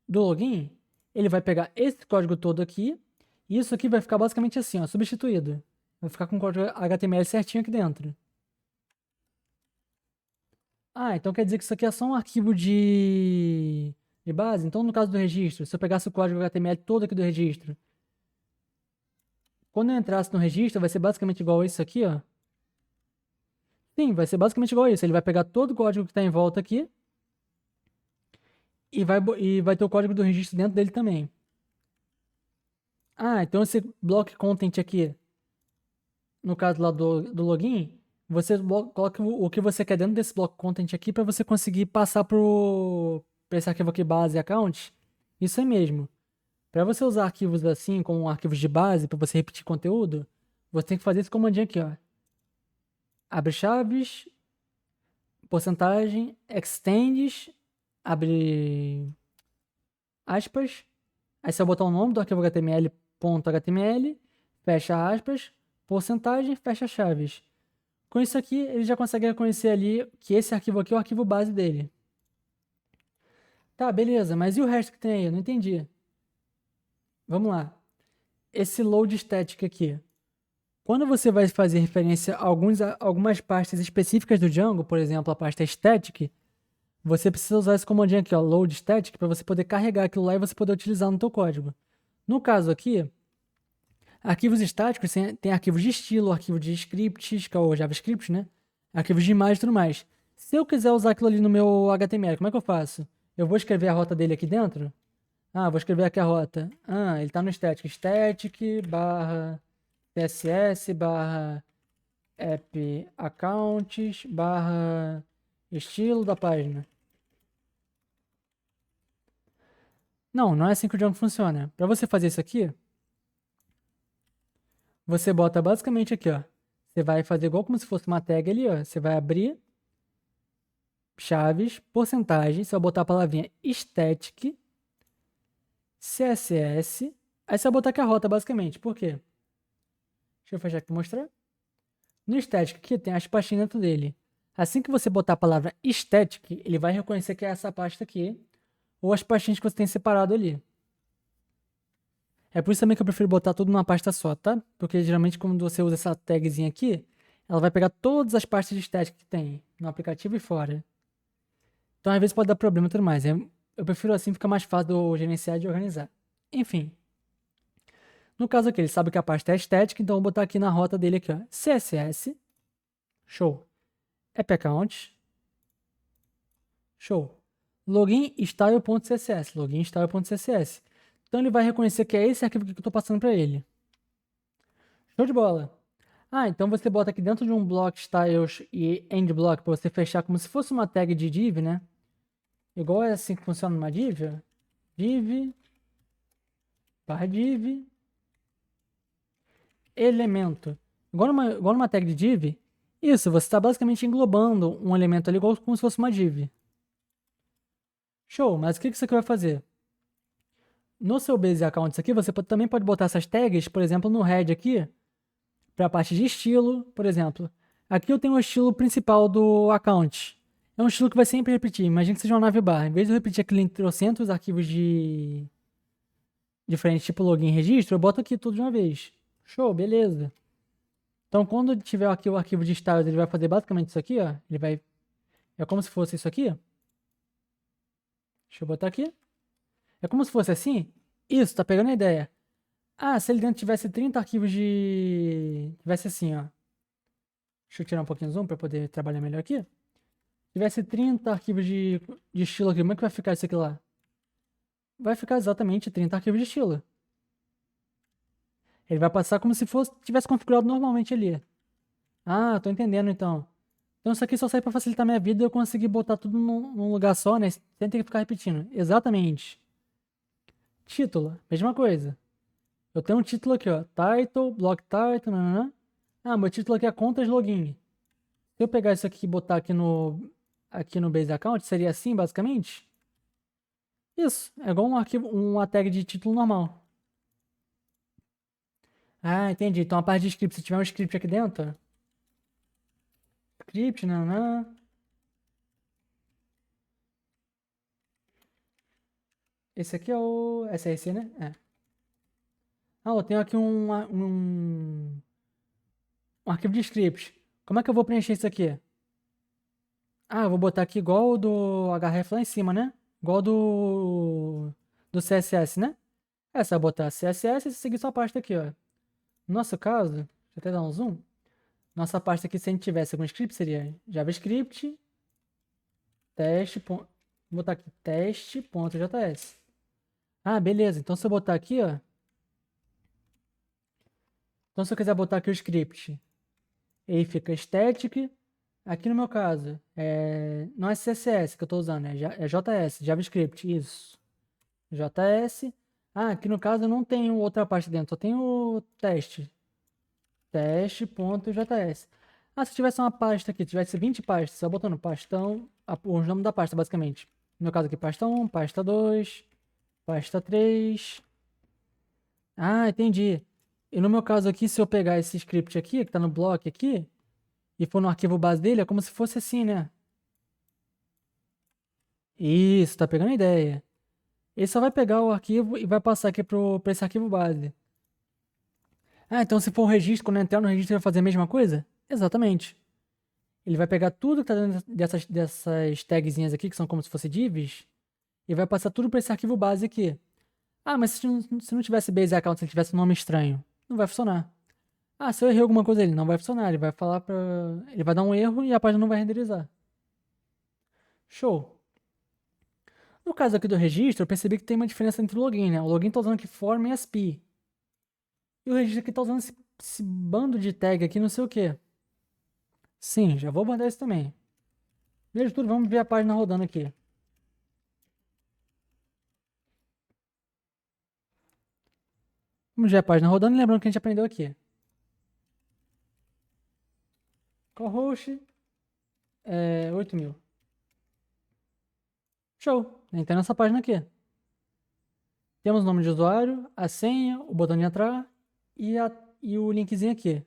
login, ele vai pegar esse código todo aqui e isso aqui vai ficar basicamente assim, ó, substituído. Vai ficar com o código HTML certinho aqui dentro. Ah, então quer dizer que isso aqui é só um arquivo de base? Então, no caso do registro, se eu pegasse o código HTML todo aqui do registro, quando eu entrasse no registro, vai ser basicamente igual a isso aqui, ó. Sim, vai ser basicamente igual a isso. Ele vai pegar todo o código que está em volta aqui e vai ter o código do registro dentro dele também. Ah, então esse block content aqui, no caso lá do login, você coloca o que você quer dentro desse block content aqui para você conseguir passar para esse arquivo aqui base account. Isso é mesmo. Para você usar arquivos assim, como arquivos de base, para você repetir conteúdo, você tem que fazer esse comandinho aqui, ó. Abre chaves, porcentagem, extends, abre aspas, aí você vai botar o nome do arquivo HTML.html, fecha aspas, porcentagem, fecha chaves. Com isso aqui, ele já consegue reconhecer ali que esse arquivo aqui é o arquivo base dele. Tá, beleza, mas e o resto que tem aí? Eu não entendi. Vamos lá. Esse load static aqui. Quando você vai fazer referência a algumas pastas específicas do Django, por exemplo, a pasta static, você precisa usar esse comandinho aqui, ó, load static, para você poder carregar aquilo lá e você poder utilizar no teu código. No caso aqui, arquivos estáticos tem arquivos de estilo, arquivo de scripts, que é o JavaScript, né? Arquivos de imagem e tudo mais. Se eu quiser usar aquilo ali no meu HTML, como é que eu faço? Eu vou escrever a rota dele aqui dentro? Ah, vou escrever aqui a rota. Ah, ele está no static. Static barra CSS barra app accounts barra estilo da página. Não é assim que o Django funciona. Para você fazer isso aqui, você bota basicamente aqui, ó. Você vai fazer igual como se fosse uma tag ali, ó. Você vai abrir chaves, porcentagem, você vai botar a palavrinha static, CSS, aí você vai botar aqui a rota basicamente. Por quê? Deixa eu fechar aqui para mostrar. No static aqui tem as pastinhas dentro dele. Assim que você botar a palavra static, ele vai reconhecer que é essa pasta aqui, ou as pastinhas que você tem separado ali. É por isso também que eu prefiro botar tudo numa pasta só, tá? Porque geralmente quando você usa essa tagzinha aqui, ela vai pegar todas as pastas de estética que tem no aplicativo e fora. Então às vezes pode dar problema e tudo mais. Eu prefiro assim, fica mais fácil de eu gerenciar e de organizar. Enfim. No caso aqui, ele sabe que a pasta é estética, então eu vou botar aqui na rota dele aqui, ó. CSS. Show. App Account. Show. Login style.css. Login style.css. Então ele vai reconhecer que é esse arquivo que eu estou passando para ele. Show de bola. Ah, então você bota aqui dentro de um block styles e end block para você fechar como se fosse uma tag de div, né? Igual é assim que funciona numa div. Ó. Div, barra div, elemento. Igual numa tag de div, isso, você está basicamente englobando um elemento ali igual como se fosse uma div. Show, mas o que isso aqui vai fazer? No seu Base Accounts aqui, você também pode botar essas tags, por exemplo, no head aqui, para a parte de estilo, por exemplo. Aqui eu tenho o estilo principal do account. É um estilo que vai sempre repetir. Imagina que seja uma navbar. Em vez de eu repetir aquele em trocentos arquivos de diferentes, tipo login e registro, eu boto aqui tudo de uma vez. Show, beleza. Então, quando tiver aqui o arquivo de styles, ele vai fazer basicamente isso aqui, ó. Ele vai... É como se fosse isso aqui. Deixa eu botar aqui. É como se fosse assim. Isso, tá pegando a ideia. Ah, se ele dentro tivesse 30 arquivos de... Tivesse assim, ó. Deixa eu tirar um pouquinho o zoom para poder trabalhar melhor aqui. Tivesse 30 arquivos de estilo aqui, como é que vai ficar isso aqui lá? Vai ficar exatamente 30 arquivos de estilo. Ele vai passar como se fosse tivesse configurado normalmente ali. Ah, tô entendendo então. Então isso aqui só serve para facilitar minha vida e eu conseguir botar tudo num lugar só, né? Sem ter que ficar repetindo. Exatamente. Título, mesma coisa. Eu tenho um título aqui, ó. Title, block title, nananã. Ah, meu título aqui é contas login. Se eu pegar isso aqui e botar aqui no Base Account, seria assim, basicamente? Isso, é igual um arquivo, uma tag de título normal. Ah, entendi. Então a parte de script, se tiver um script aqui dentro, ó. Script, nananã. Esse aqui é o SRC, né? É. Ah, eu tenho aqui um arquivo de script. Como é que eu vou preencher isso aqui? Ah, eu vou botar aqui igual o do href lá em cima, né? Igual do CSS, né? É só botar CSS e seguir sua pasta aqui, ó. No nosso caso, deixa eu até dar um zoom. Nossa pasta aqui, se a gente tivesse algum script, seria javascript, teste, vou botar aqui teste.js. Ah, beleza. Então se eu botar aqui, ó. Então se eu quiser botar aqui o script, ele fica static. Aqui no meu caso, não é CSS que eu estou usando, é JS, JavaScript, isso. JS. Ah, aqui no caso eu não tenho outra parte dentro, só tenho o teste. Teste.js. Ah, se tivesse uma pasta aqui, tivesse 20 pastas, só botando pastão, o nome da pasta basicamente. No meu caso aqui, pasta 1, pasta 2, pasta 3. Ah, entendi. E no meu caso aqui, se eu pegar esse script aqui, que está no bloco aqui, e for no arquivo base dele, é como se fosse assim, né? Isso, tá pegando a ideia. Ele só vai pegar o arquivo e vai passar aqui para esse arquivo base. Ah, então se for um registro, quando entrar no registro, ele vai fazer a mesma coisa? Exatamente. Ele vai pegar tudo que tá dentro dessas tagzinhas aqui, que são como se fossem divs, e vai passar tudo para esse arquivo base aqui. Ah, mas se não tivesse base account, se ele tivesse um nome estranho, não vai funcionar. Ah, se eu errei alguma coisa, ele não vai funcionar. Ele vai falar para, ele vai dar um erro e a página não vai renderizar. Show. No caso aqui do registro, eu percebi que tem uma diferença entre o login, né? O login tá usando aqui form e ASP. E o registro aqui tá usando esse bando de tag aqui, não sei o que. Sim, já vou mandar isso também. Primeiro de tudo, vamos ver a página rodando aqui. Vamos ver a página rodando, lembrando que a gente aprendeu aqui. Call host, 8.000. Show, entra nessa página aqui. Temos o nome de usuário, a senha, o botão de entrar e o linkzinho aqui.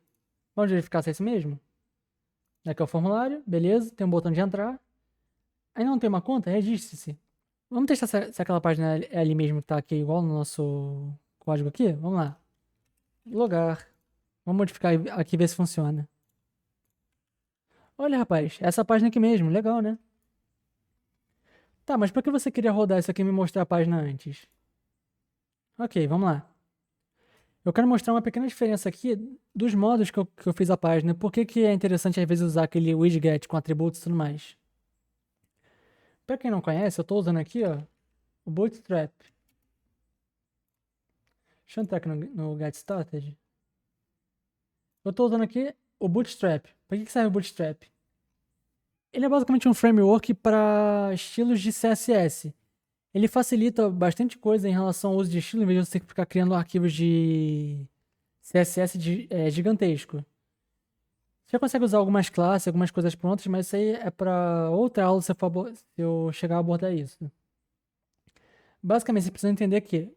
Vamos verificar se é esse mesmo? Aqui é o formulário, beleza, tem um botão de entrar. Aí não tem uma conta? Registre-se. Vamos testar se aquela página é ali mesmo que tá aqui igual no nosso código aqui? Vamos lá. Logar. Vamos modificar aqui e ver se funciona. Olha, rapaz, essa página aqui mesmo, legal, né? Tá, mas por que você queria rodar isso aqui e me mostrar a página antes? Ok, vamos lá. Eu quero mostrar uma pequena diferença aqui dos modos que eu fiz a página. Por que que é interessante às vezes usar aquele widget com atributos e tudo mais? Pra quem não conhece, eu tô usando aqui, ó, o Bootstrap. Deixa eu entrar aqui no Get Started. Eu tô usando aqui o Bootstrap. Pra que serve o Bootstrap? Ele é basicamente um framework para estilos de CSS. Ele facilita bastante coisa em relação ao uso de estilo, em vez de você ficar criando arquivos de CSS gigantesco. Você consegue usar algumas classes, algumas coisas prontas, mas isso aí é para outra aula se eu chegar a abordar isso. Basicamente, você precisa entender que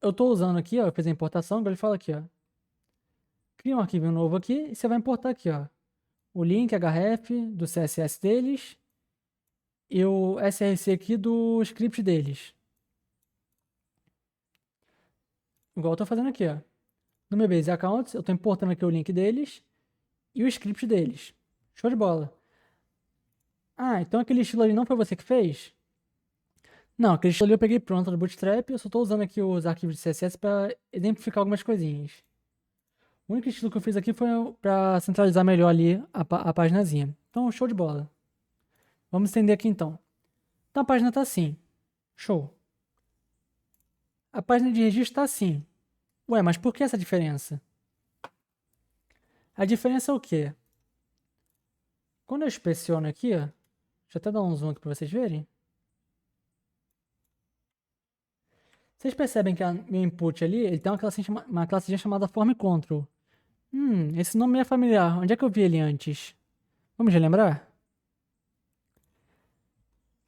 eu estou usando aqui, ó, eu fiz a importação, agora ele fala aqui, ó. Cria um arquivo novo aqui e você vai importar aqui, ó. O link href do CSS deles e o src aqui do script deles. Igual eu tô fazendo aqui, ó. No meu base accounts, eu tô importando aqui o link deles e o script deles. Show de bola. Ah, então aquele estilo ali não foi você que fez? Não, aquele estilo ali eu peguei pronto do Bootstrap, eu só tô usando aqui os arquivos de CSS para exemplificar algumas coisinhas. O único estilo que eu fiz aqui foi para centralizar melhor ali a paginazinha. Então, show de bola. Vamos estender aqui então. Então a página tá assim. Show. A página de registro tá assim. Ué, mas por que essa diferença? A diferença é o quê? Quando eu inspeciono aqui, ó, deixa eu até dar um zoom aqui para vocês verem. Vocês percebem que meu input ali, ele tem uma classinha chamada form control. Esse nome é familiar. Onde é que eu vi ele antes? Vamos relembrar?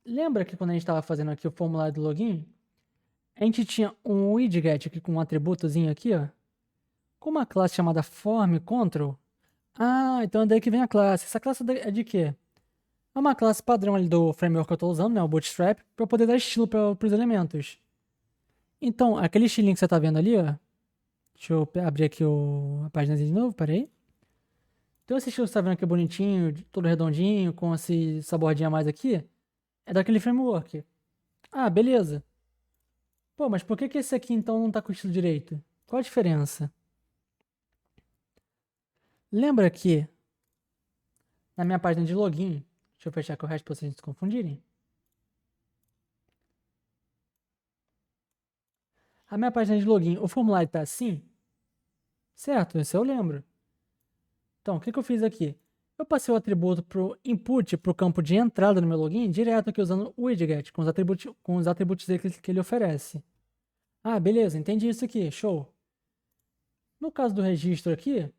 Lembra que quando a gente estava fazendo aqui o formulário do login, a gente tinha um widget aqui com um atributozinho aqui, ó, com uma classe chamada form control. Ah, então é daí que vem a classe. Essa classe é de quê? É uma classe padrão ali do framework que eu estou usando, né, o Bootstrap, para poder dar estilo para os elementos. Então, aquele estilinho que você está vendo ali, ó, deixa eu abrir aqui a página de novo, peraí. Então esse estilo que você tá vendo aqui bonitinho, todo redondinho, com essa bordinha a mais aqui, é daquele framework. Ah, beleza. Pô, mas por que que esse aqui então não tá com o estilo direito? Qual a diferença? Lembra que na minha página de login, deixa eu fechar aqui o resto pra vocês não se confundirem. A minha página de login, o formulário tá assim? Certo, isso eu lembro. Então, o que que eu fiz aqui? Eu passei o atributo pro input, pro campo de entrada no meu login, direto aqui usando o widget, com os atributos dele que ele oferece. Ah, beleza, entendi isso aqui, show. No caso do registro aqui,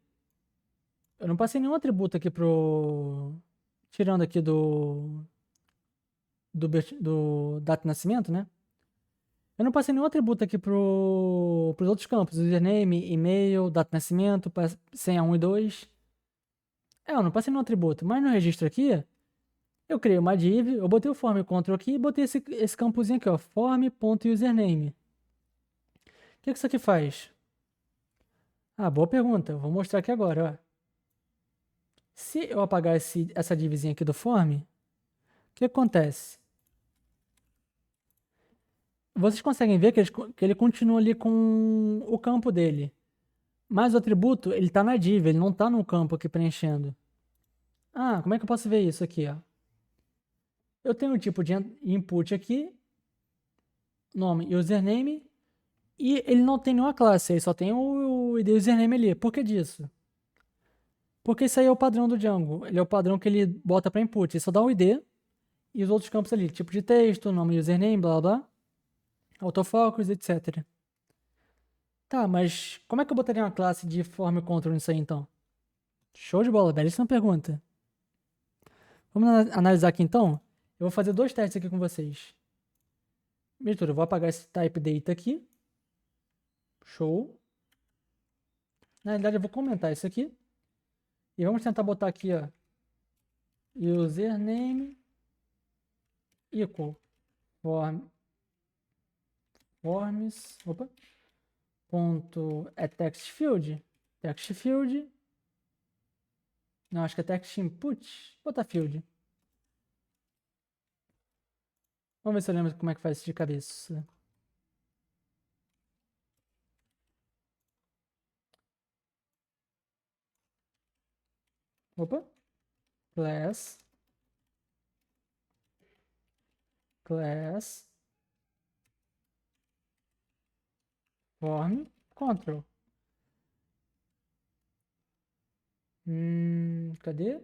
eu não passei nenhum atributo aqui pro... Tirando aqui do data de nascimento, né? Eu não passei nenhum atributo aqui pros outros campos. Username, e-mail, data de nascimento, senha 1 e 2. Eu não passei nenhum atributo. Mas no registro aqui, eu criei uma div, eu botei o form control aqui e botei esse campozinho aqui, ó. Form.username. O que isso aqui faz? Ah, boa pergunta. Eu vou mostrar aqui agora, ó. Se eu apagar essa divzinha aqui do form, o que acontece? Vocês conseguem ver que ele continua ali com o campo dele. Mas o atributo, ele está na div, ele não está no campo aqui preenchendo. Ah, como é que eu posso ver isso aqui, ó? Eu tenho o tipo de input aqui, nome e username, e ele não tem nenhuma classe, ele só tem o ID e username ali. Por que disso? Porque isso aí é o padrão do Django. Ele é o padrão que ele bota para input. Ele só dá o ID e os outros campos ali, tipo de texto, nome e username, blá blá, autofocus, etc. Tá, mas como é que eu botaria uma classe de form control nisso aí então? Show de bola, belíssima pergunta. Vamos analisar aqui então? Eu vou fazer dois testes aqui com vocês. Mistura, eu vou apagar esse type data aqui. Show. Na realidade eu vou comentar isso aqui. E vamos tentar botar aqui, ó. Username equal forms. Opa. ponto é text field. Text field. Não, acho que é text input. Vou botar field. Vamos ver se eu lembro como é que faz isso de cabeça. Opa. Class form control. Cadê?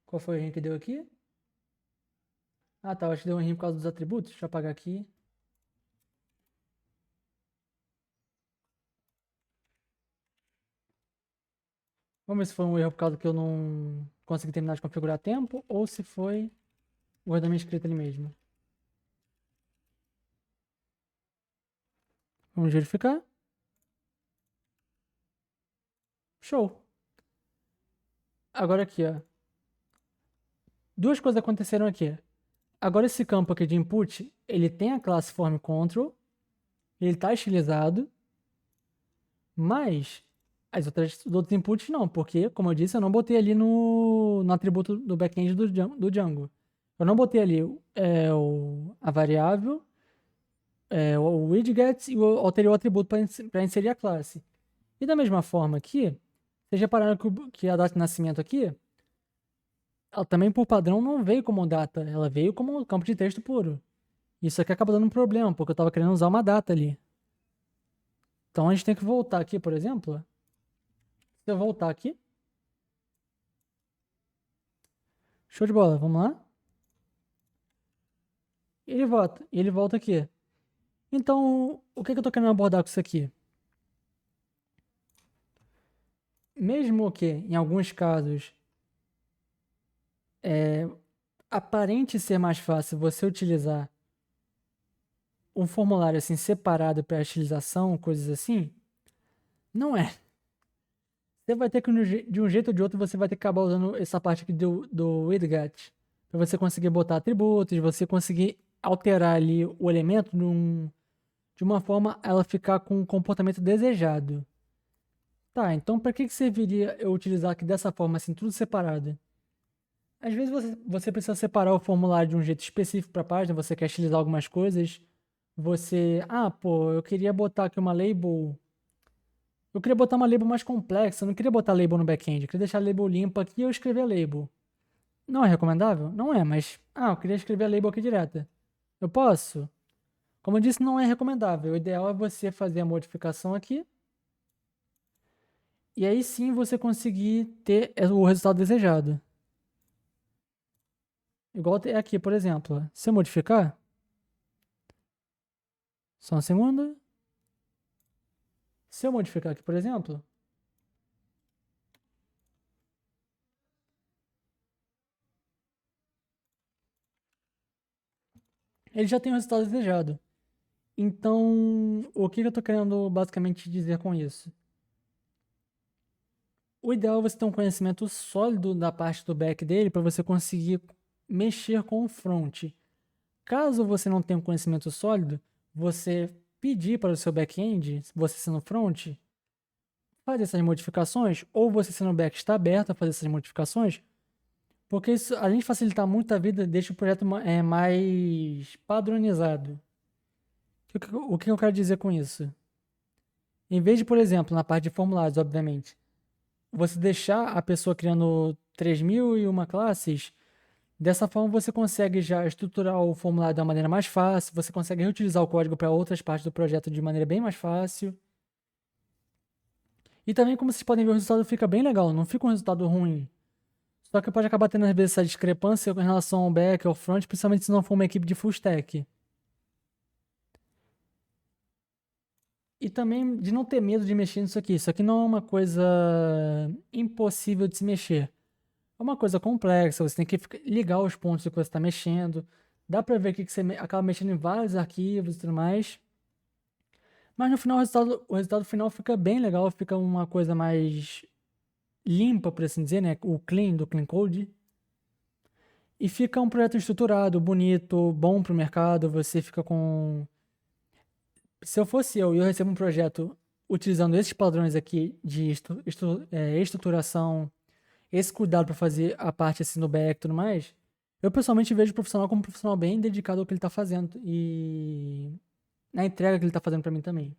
Qual foi o erro que deu aqui? Ah, tá. Acho que deu um erro por causa dos atributos. Deixa eu apagar aqui. Vamos ver se foi um erro por causa que eu não consegui terminar de configurar a tempo ou se foi o erro da minha escrita ali mesmo. Vamos verificar. Show. Agora aqui, ó. Duas coisas aconteceram aqui. Agora esse campo aqui de input, ele tem a classe form control, ele está estilizado, mas os outros inputs não, porque, como eu disse, eu não botei ali no atributo do backend do Django. Eu não botei ali a variável, o widget e alterei o atributo para inserir a classe. E da mesma forma aqui, vocês repararam que a data de nascimento aqui, ela também por padrão não veio como data, ela veio como campo de texto puro. Isso aqui acaba dando um problema, porque eu estava querendo usar uma data ali. Então a gente tem que voltar aqui, por exemplo. Se eu voltar aqui. Show de bola, vamos lá. Ele volta aqui. Então, o que eu estou querendo abordar com isso aqui? Mesmo que, em alguns casos, aparente ser mais fácil você utilizar um formulário assim separado para utilização, coisas assim, não é. Você vai ter que, de um jeito ou de outro, você vai ter que acabar usando essa parte aqui do widget para você conseguir botar atributos, você conseguir alterar ali o elemento de uma forma a ela ficar com o comportamento desejado. Tá, então para que serviria eu utilizar aqui dessa forma, assim, tudo separado? Às vezes você precisa separar o formulário de um jeito específico para a página, você quer utilizar algumas coisas, eu queria botar aqui uma label. Eu queria botar uma label mais complexa, eu não queria botar label no back-end, eu queria deixar a label limpa aqui e eu escrever a label. Não é recomendável? Não é, mas. Eu queria escrever a label aqui direta. Eu posso? Como eu disse, não é recomendável. O ideal é você fazer a modificação aqui. E aí sim você conseguir ter o resultado desejado. Igual é aqui, por exemplo. Se eu modificar. Só um segundo. Se eu modificar aqui, por exemplo. Ele já tem o resultado desejado. Então, o que eu estou querendo basicamente dizer com isso? O ideal é você ter um conhecimento sólido da parte do back dele para você conseguir mexer com o front. Caso você não tenha um conhecimento sólido, você pedir para o seu back-end, você sendo front, fazer essas modificações, ou você sendo back está aberto a fazer essas modificações, porque isso, além de facilitar muito a vida, deixa o projeto mais padronizado. O que eu quero dizer com isso? Em vez de, por exemplo, na parte de formulários, obviamente, você deixar a pessoa criando 3.001 classes, dessa forma você consegue já estruturar o formulário de uma maneira mais fácil, você consegue reutilizar o código para outras partes do projeto de maneira bem mais fácil. E também, como vocês podem ver, o resultado fica bem legal, não fica um resultado ruim. Só que pode acabar tendo às vezes essa discrepância em relação ao back ou front, principalmente se não for uma equipe de full stack. E também de não ter medo de mexer nisso aqui. Isso aqui não é uma coisa impossível de se mexer. É uma coisa complexa, você tem que ligar os pontos que você está mexendo. Dá pra ver aqui que você acaba mexendo em vários arquivos e tudo mais. Mas no final o resultado final fica bem legal, fica uma coisa mais limpa, por assim dizer, né? O clean do Clean Code. E fica um projeto estruturado, bonito, bom pro mercado. Você fica com Se eu fosse eu e eu recebo um projeto utilizando esses padrões aqui de estruturação, esse cuidado para fazer a parte assim no back e tudo mais, eu pessoalmente vejo o profissional como um profissional bem dedicado ao que ele está fazendo e na entrega que ele está fazendo para mim também.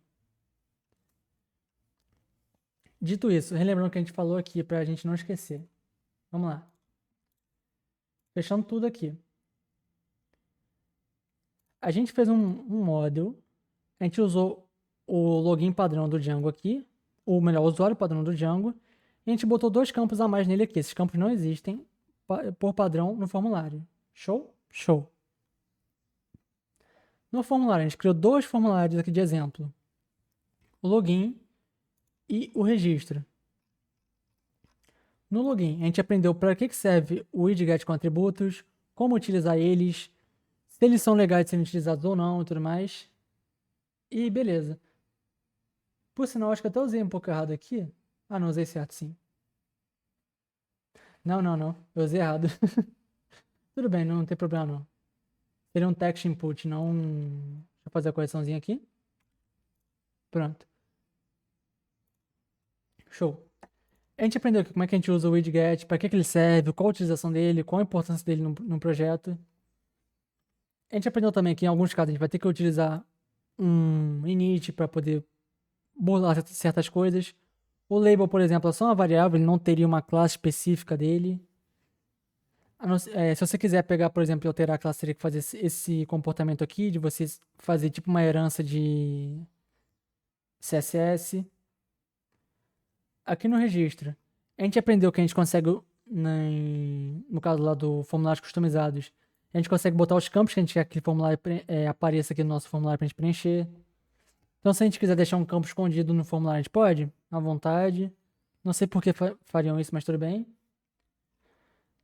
Dito isso, relembrando o que a gente falou aqui para a gente não esquecer. Vamos lá. Fechando tudo aqui. A gente fez um model, a gente usou o login padrão do Django aqui, ou melhor, o usuário padrão do Django, e a gente botou 2 campos a mais nele aqui. Esses campos não existem por padrão no formulário. Show? Show. No formulário, a gente criou 2 formulários aqui de exemplo. O login e o registro. No login, a gente aprendeu para que serve o widget com atributos, como utilizar eles, se eles são legais de serem utilizados ou não e tudo mais. E beleza. Por sinal, acho que até usei um pouco errado aqui. Ah, não, usei certo, sim. Não, não, não. Eu usei errado. Tudo bem, não tem problema não. Seria um text input, não... Deixa eu fazer a correçãozinha aqui. Pronto. Show. A gente aprendeu aqui como é que a gente usa o widget, para que ele serve, qual a utilização dele, qual a importância dele no projeto. A gente aprendeu também que em alguns casos a gente vai ter que utilizar um init para poder burlar certas coisas. O label, por exemplo, é só uma variável, ele não teria uma classe específica dele. Se você quiser pegar, por exemplo, e alterar a classe, teria que fazer esse comportamento aqui, de você fazer tipo uma herança de CSS. Aqui no registro, a gente aprendeu que a gente consegue, no caso lá do formulários customizados, a gente consegue botar os campos que a gente quer que aquele formulário apareça aqui no nosso formulário para a gente preencher. Então, se a gente quiser deixar um campo escondido no formulário, a gente pode, à vontade. Não sei por que fariam isso, mas tudo bem.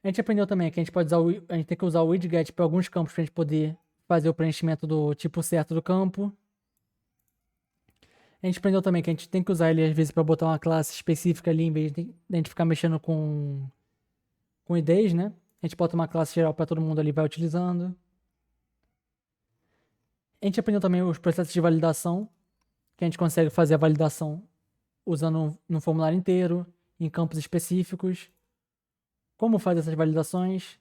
A gente aprendeu também que a gente pode usar a gente tem que usar o widget para alguns campos para a gente poder fazer o preenchimento do tipo certo do campo. A gente aprendeu também que a gente tem que usar ele às vezes para botar uma classe específica ali, em vez de a gente ficar mexendo com IDs, né? A gente bota uma classe geral para todo mundo ali vai utilizando. A gente aprendeu também os processos de validação, que a gente consegue fazer a validação usando no formulário inteiro, em campos específicos. Como fazer essas validações.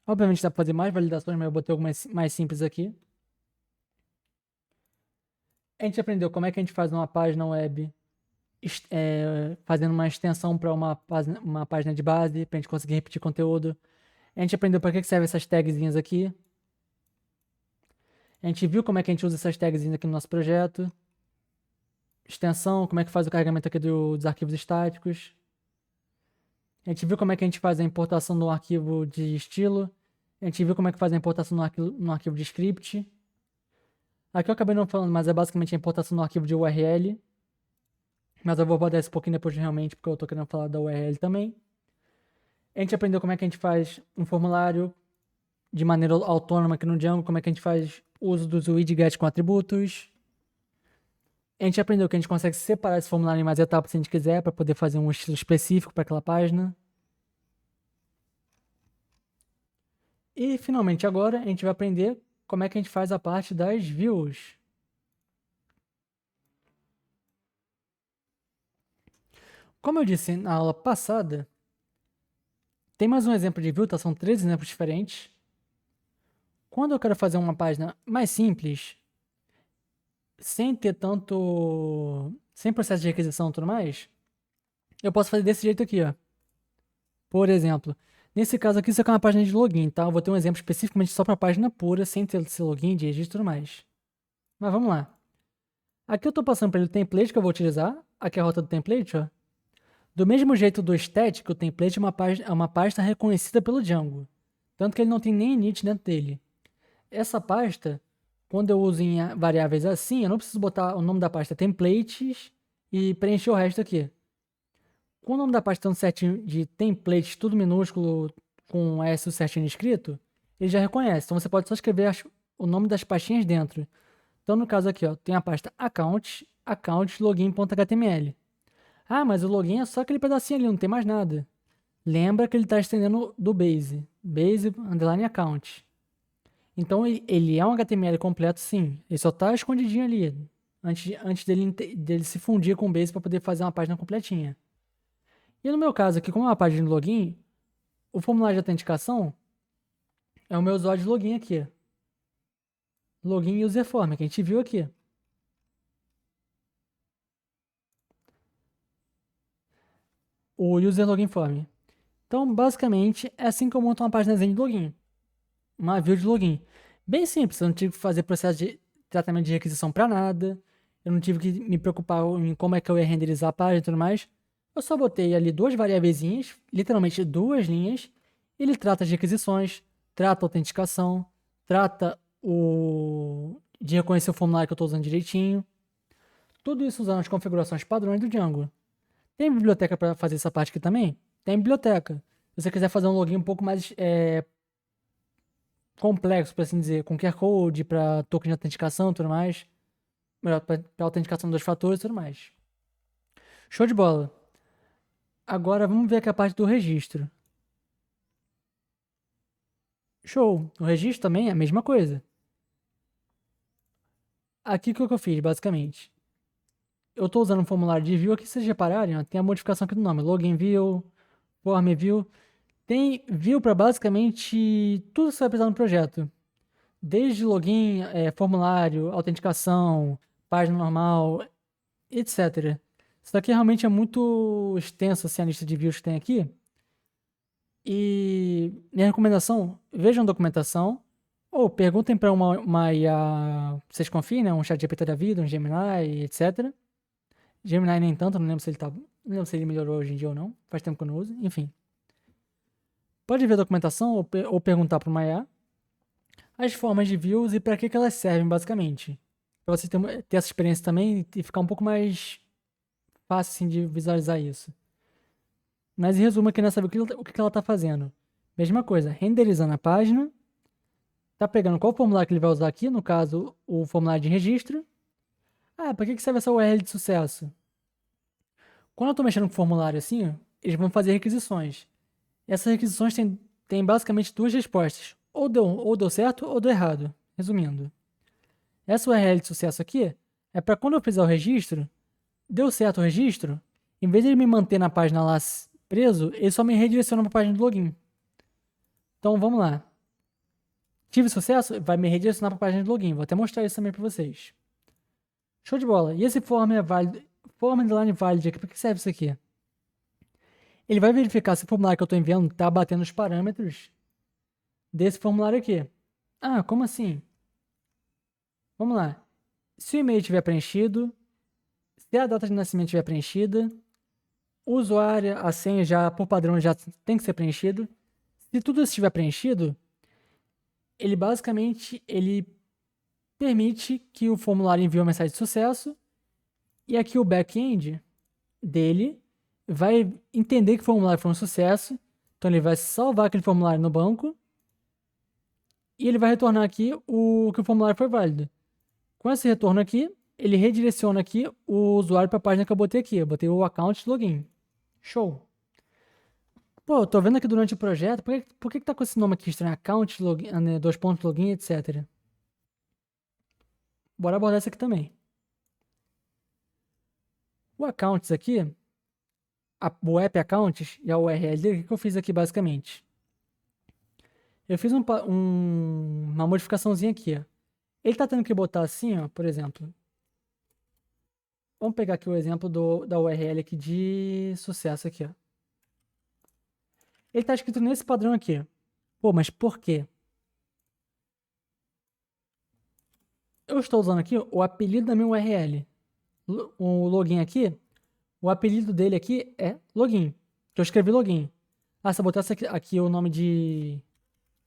Obviamente dá para fazer mais validações, mas eu botei algumas mais simples aqui. A gente aprendeu como é que a gente faz uma página web fazendo uma extensão para uma página de base, para a gente conseguir repetir conteúdo. A gente aprendeu para que servem essas tagzinhas aqui. A gente viu como é que a gente usa essas tagzinhas aqui no nosso projeto. Extensão, como é que faz o carregamento aqui dos arquivos estáticos. A gente viu como é que a gente faz a importação do arquivo de estilo. A gente viu como é que faz a importação no arquivo de script. Aqui eu acabei não falando, mas é basicamente a importação no arquivo de URL. Mas eu vou abordar isso um pouquinho depois realmente, porque eu tô querendo falar da URL também. A gente aprendeu como é que a gente faz um formulário de maneira autônoma aqui no Django, como é que a gente faz uso dos widgets com atributos. A gente aprendeu que a gente consegue separar esse formulário em mais etapas se a gente quiser, para poder fazer um estilo específico para aquela página. E finalmente agora a gente vai aprender como é que a gente faz a parte das views. Como eu disse na aula passada, tem mais um exemplo de view, tá? São 3 exemplos diferentes. Quando eu quero fazer uma página mais simples, sem ter tanto... sem processo de requisição e tudo mais, eu posso fazer desse jeito aqui, ó. Por exemplo, nesse caso aqui, isso aqui é uma página de login, tá? Eu vou ter um exemplo especificamente só para a página pura, sem ter esse login, de registro e tudo mais. Mas vamos lá. Aqui eu estou passando para ele o template que eu vou utilizar. Aqui é a rota do template, ó. Do mesmo jeito do static, o template é uma pasta reconhecida pelo Django. Tanto que ele não tem nem init dentro dele. Essa pasta, quando eu uso em variáveis assim, eu não preciso botar o nome da pasta templates e preencher o resto aqui. Com o nome da pasta estando certinho de templates, tudo minúsculo, com S certinho escrito, ele já reconhece. Então você pode só escrever o nome das pastinhas dentro. Então no caso aqui, ó, tem a pasta account login.html. Ah, mas o login é só aquele pedacinho ali, não tem mais nada. Lembra que ele está estendendo do base underline account. Então ele é um HTML completo, sim. Ele só tá escondidinho ali, antes dele se fundir com o Base para poder fazer uma página completinha. E no meu caso aqui, como é uma página de login, o formulário de autenticação é o meu usuário de login aqui. Login user form, que a gente viu aqui. O user login form. Então, basicamente, é assim que eu monto uma página de login. Uma view de login. Bem simples, eu não tive que fazer processo de tratamento de requisição para nada. Eu não tive que me preocupar em como é que eu ia renderizar a página e tudo mais. Eu só botei ali duas variáveis, literalmente duas linhas. Ele trata as requisições, trata a autenticação, trata de reconhecer o formulário que eu estou usando direitinho. Tudo isso usando as configurações padrões do Django. Tem biblioteca para fazer essa parte aqui também? Tem biblioteca. Se você quiser fazer um login um pouco mais complexo, por assim dizer, com QR Code, para token de autenticação e tudo mais, melhor, para autenticação dos fatores e tudo mais. Show de bola. Agora vamos ver aqui a parte do registro. Show. O registro também é a mesma coisa. Aqui o que eu fiz, basicamente? Eu estou usando um formulário de view aqui, se vocês repararem, ó, tem a modificação aqui do nome, login view, form view. Tem view para basicamente tudo que você vai precisar no projeto. Desde login, formulário, autenticação, página normal, etc. Isso daqui realmente é muito extenso, assim, a lista de views que tem aqui. E minha recomendação, vejam a documentação, ou perguntem para uma IA, vocês confiem, né? Um ChatGPT da vida, um Gemini, etc. Gemini nem tanto, não lembro se ele não lembro se ele melhorou hoje em dia ou não. Faz tempo que eu não uso, enfim. Pode ver a documentação ou perguntar para uma IA as formas de views e para que elas servem, basicamente. Para você ter essa experiência também e ficar um pouco mais fácil assim, de visualizar isso. Mas em resumo, eu queria saber o que ela está fazendo. Mesma coisa, renderizando a página, tá pegando qual formulário que ele vai usar aqui, no caso, o formulário de registro. Ah, para que serve essa URL de sucesso? Quando eu estou mexendo com formulário assim, eles vão fazer requisições. Essas requisições têm basicamente duas respostas. Ou deu certo ou deu errado. Resumindo. Essa URL de sucesso aqui é para quando eu fizer o registro, deu certo o registro, em vez de ele me manter na página lá preso, ele só me redireciona para a página do login. Então vamos lá. Tive sucesso? Vai me redirecionar para a página de login. Vou até mostrar isso também para vocês. Show de bola. E esse form é válido. Form underline valid aqui. Para que serve isso aqui? Ele vai verificar se o formulário que eu estou enviando está batendo os parâmetros desse formulário aqui. Ah, como assim? Vamos lá. Se o e-mail estiver preenchido, se a data de nascimento estiver preenchida, o usuário, a senha já, por padrão, já tem que ser preenchido. Se tudo isso estiver preenchido, ele basicamente permite que o formulário envie uma mensagem de sucesso e aqui o back-end dele vai entender que o formulário foi um sucesso, então ele vai salvar aquele formulário no banco e ele vai retornar aqui que o formulário foi válido. Com esse retorno aqui, ele redireciona aqui o usuário para a página que eu botei aqui. Eu botei o account login. Show. Pô, eu tô vendo aqui durante o projeto, por que tá com esse nome aqui estranho? Account login, né, dois pontos login, etc. Bora abordar isso aqui também. O accounts aqui, o app accounts e a URL dele, o que eu fiz aqui basicamente? Eu fiz uma modificaçãozinha aqui, ó. Ele tá tendo que botar assim, ó, por exemplo. Vamos pegar aqui o exemplo da URL aqui de sucesso aqui, ó. Ele tá escrito nesse padrão aqui. Pô, mas por quê? Eu estou usando aqui o apelido da minha URL. O login aqui, o apelido dele aqui é login. Que eu escrevi login. Ah, se eu botasse aqui o nome de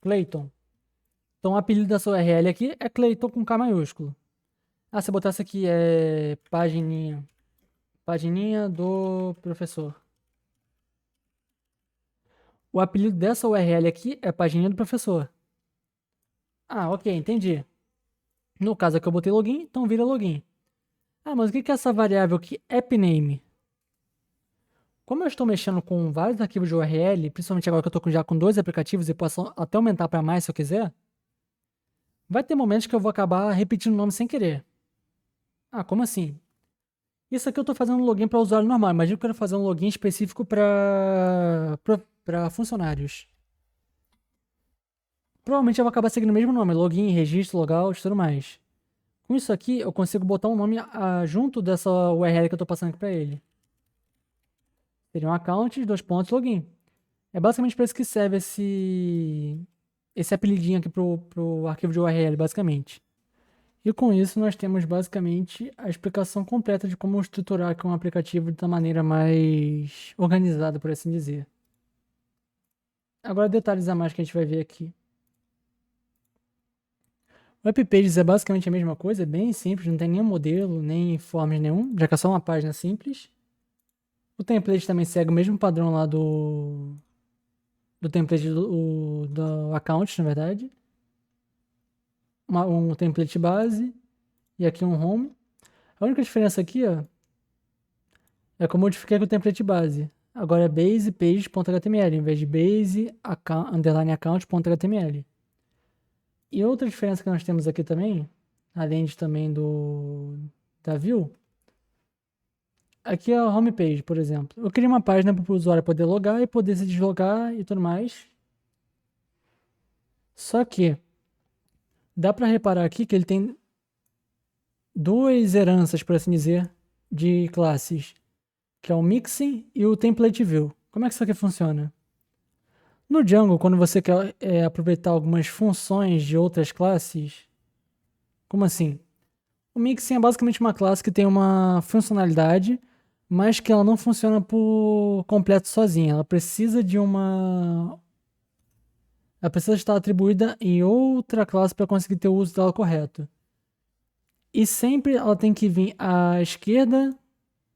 Clayton. Então o apelido dessa URL aqui é Clayton com K maiúsculo. Ah, se eu botasse aqui é pagininha. Pagininha do professor. O apelido dessa URL aqui é pagininha do professor. Ah, ok, entendi. No caso aqui eu botei login, então vira login. Ah, mas o que é essa variável aqui? AppName. Como eu estou mexendo com vários arquivos de URL, principalmente agora que eu estou já com dois aplicativos e posso até aumentar para mais se eu quiser, Vai ter momentos que eu vou acabar repetindo o nome sem querer. Ah, como assim? Isso aqui eu tô fazendo um login para usuário normal. Imagina que eu quero fazer um login específico para funcionários. Provavelmente eu vou acabar seguindo o mesmo nome, login, registro, logout, tudo mais. Com isso aqui, eu consigo botar um nome junto dessa URL que eu tô passando aqui para ele. Seria um account, dois pontos, login. É basicamente para isso que serve esse apelidinho aqui pro arquivo de URL, basicamente. E com isso nós temos basicamente a explicação completa de como estruturar aqui um aplicativo da maneira mais organizada, por assim dizer. Agora detalhes a mais que a gente vai ver aqui. O Web Pages é basicamente a mesma coisa, é bem simples, não tem nenhum modelo, nem forms nenhum, já que é só uma página simples. O template também segue o mesmo padrão lá do template do account, na verdade. Um template base e aqui um home. A única diferença aqui, ó, é como eu modifiquei com o template base. Agora é base pages.html em vez de base underline account.html. E outra diferença que nós temos aqui também, além de também da view, aqui é a homepage, por exemplo. Eu criei uma página para o usuário poder logar e poder se deslogar e tudo mais. Só que dá para reparar aqui que ele tem duas heranças, por assim dizer, de classes, que é o mixing e o template view. Como é que isso aqui funciona? No Django, quando você quer aproveitar algumas funções de outras classes, como assim? O mixing é basicamente uma classe que tem uma funcionalidade, mas que ela não funciona por completo sozinha. Ela precisa estar atribuída em outra classe para conseguir ter o uso dela correto. E sempre ela tem que vir à esquerda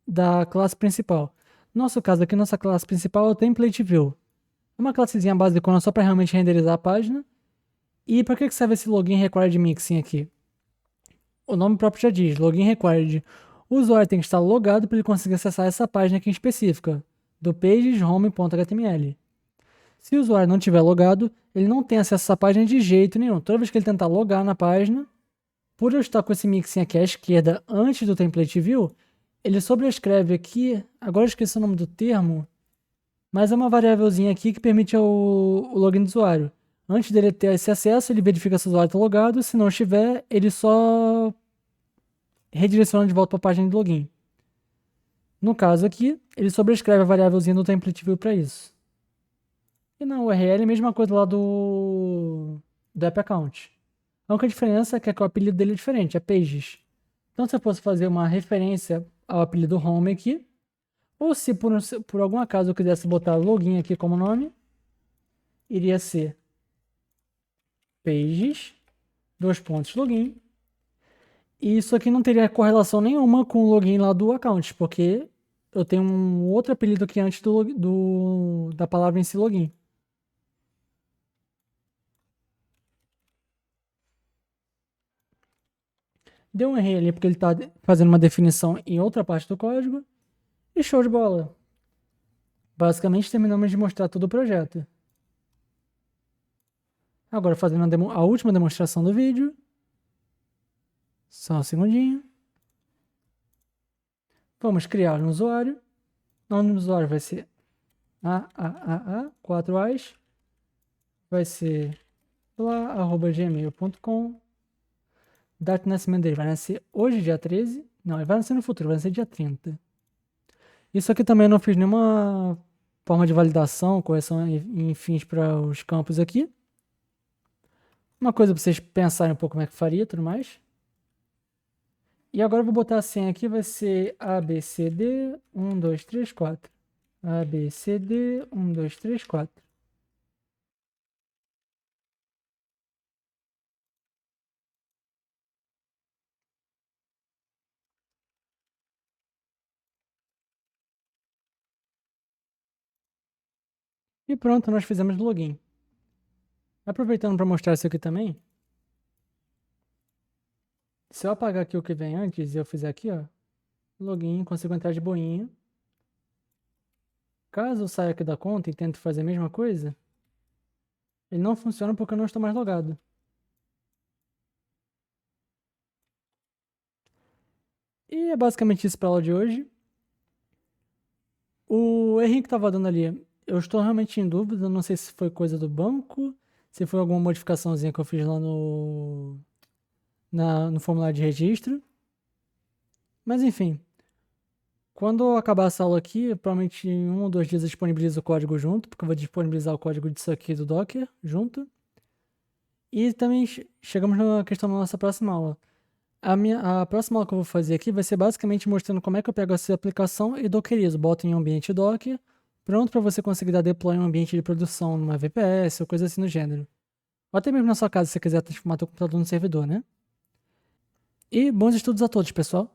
da classe principal. No nosso caso aqui, nossa classe principal é o template view. É uma classezinha básica só para realmente renderizar a página. E para que serve esse login required mixing aqui? O nome próprio já diz, login required. O usuário tem que estar logado para ele conseguir acessar essa página aqui em específica, do pageshome.html. Se o usuário não tiver logado, ele não tem acesso a essa página de jeito nenhum. Toda vez que ele tentar logar na página, por eu estar com esse mixing aqui à esquerda antes do template view, ele sobrescreve aqui, agora eu esqueci o nome do termo, mas é uma variávelzinha aqui que permite o login do usuário. Antes dele ter esse acesso, ele verifica se o usuário está logado. Se não estiver, ele só redireciona de volta para a página de login. No caso aqui, ele sobrescreve a variávelzinha do template view para isso. E na URL, a mesma coisa lá do app account. A única diferença é que o apelido dele é diferente, é pages. Então, se eu fosse fazer uma referência ao apelido home aqui, ou se por algum acaso eu quisesse botar login aqui como nome, iria ser pages, dois pontos login. E isso aqui não teria correlação nenhuma com o login lá do account, porque eu tenho um outro apelido aqui antes da palavra em si login. Deu um erro ali porque ele está fazendo uma definição em outra parte do código. E show de bola. Basicamente terminamos de mostrar todo o projeto. Agora fazendo a última demonstração do vídeo. Só um segundinho. Vamos criar um usuário. O nome do usuário vai ser 4 A's. Vai ser lá@gmail.com. Data de nascimento dele vai nascer hoje, dia 13. Não, ele vai nascer no futuro, vai nascer dia 30. Isso aqui também eu não fiz nenhuma forma de validação, correção e fins para os campos aqui. Uma coisa para vocês pensarem um pouco como é que faria e tudo mais. E agora eu vou botar a senha aqui, vai ser ABCD 1, 2, 3, 4. ABCD 1, 2, 3, 4. E pronto, nós fizemos o login. Aproveitando para mostrar isso aqui também. Se eu apagar aqui o que vem antes e eu fizer aqui, ó, login, consigo entrar de boinha. Caso eu saia aqui da conta e tente fazer a mesma coisa, ele não funciona porque eu não estou mais logado. é basicamente isso para a aula de hoje. O errinho que estava dando ali, eu estou realmente em dúvida, não sei se foi coisa do banco, se foi alguma modificaçãozinha que eu fiz lá no formulário de registro. Mas enfim, quando acabar essa aula aqui, provavelmente em 1 ou 2 dias eu disponibilizo o código junto, porque eu vou disponibilizar o código disso aqui do Docker junto. E também chegamos na questão da nossa próxima aula. A próxima aula que eu vou fazer aqui vai ser basicamente mostrando como é que eu pego essa aplicação e dockerizo, boto em um ambiente Docker, pronto para você conseguir dar deploy em um ambiente de produção numa VPS ou coisa assim do gênero. Ou até mesmo na sua casa se você quiser transformar seu computador no servidor, né? E bons estudos a todos, pessoal!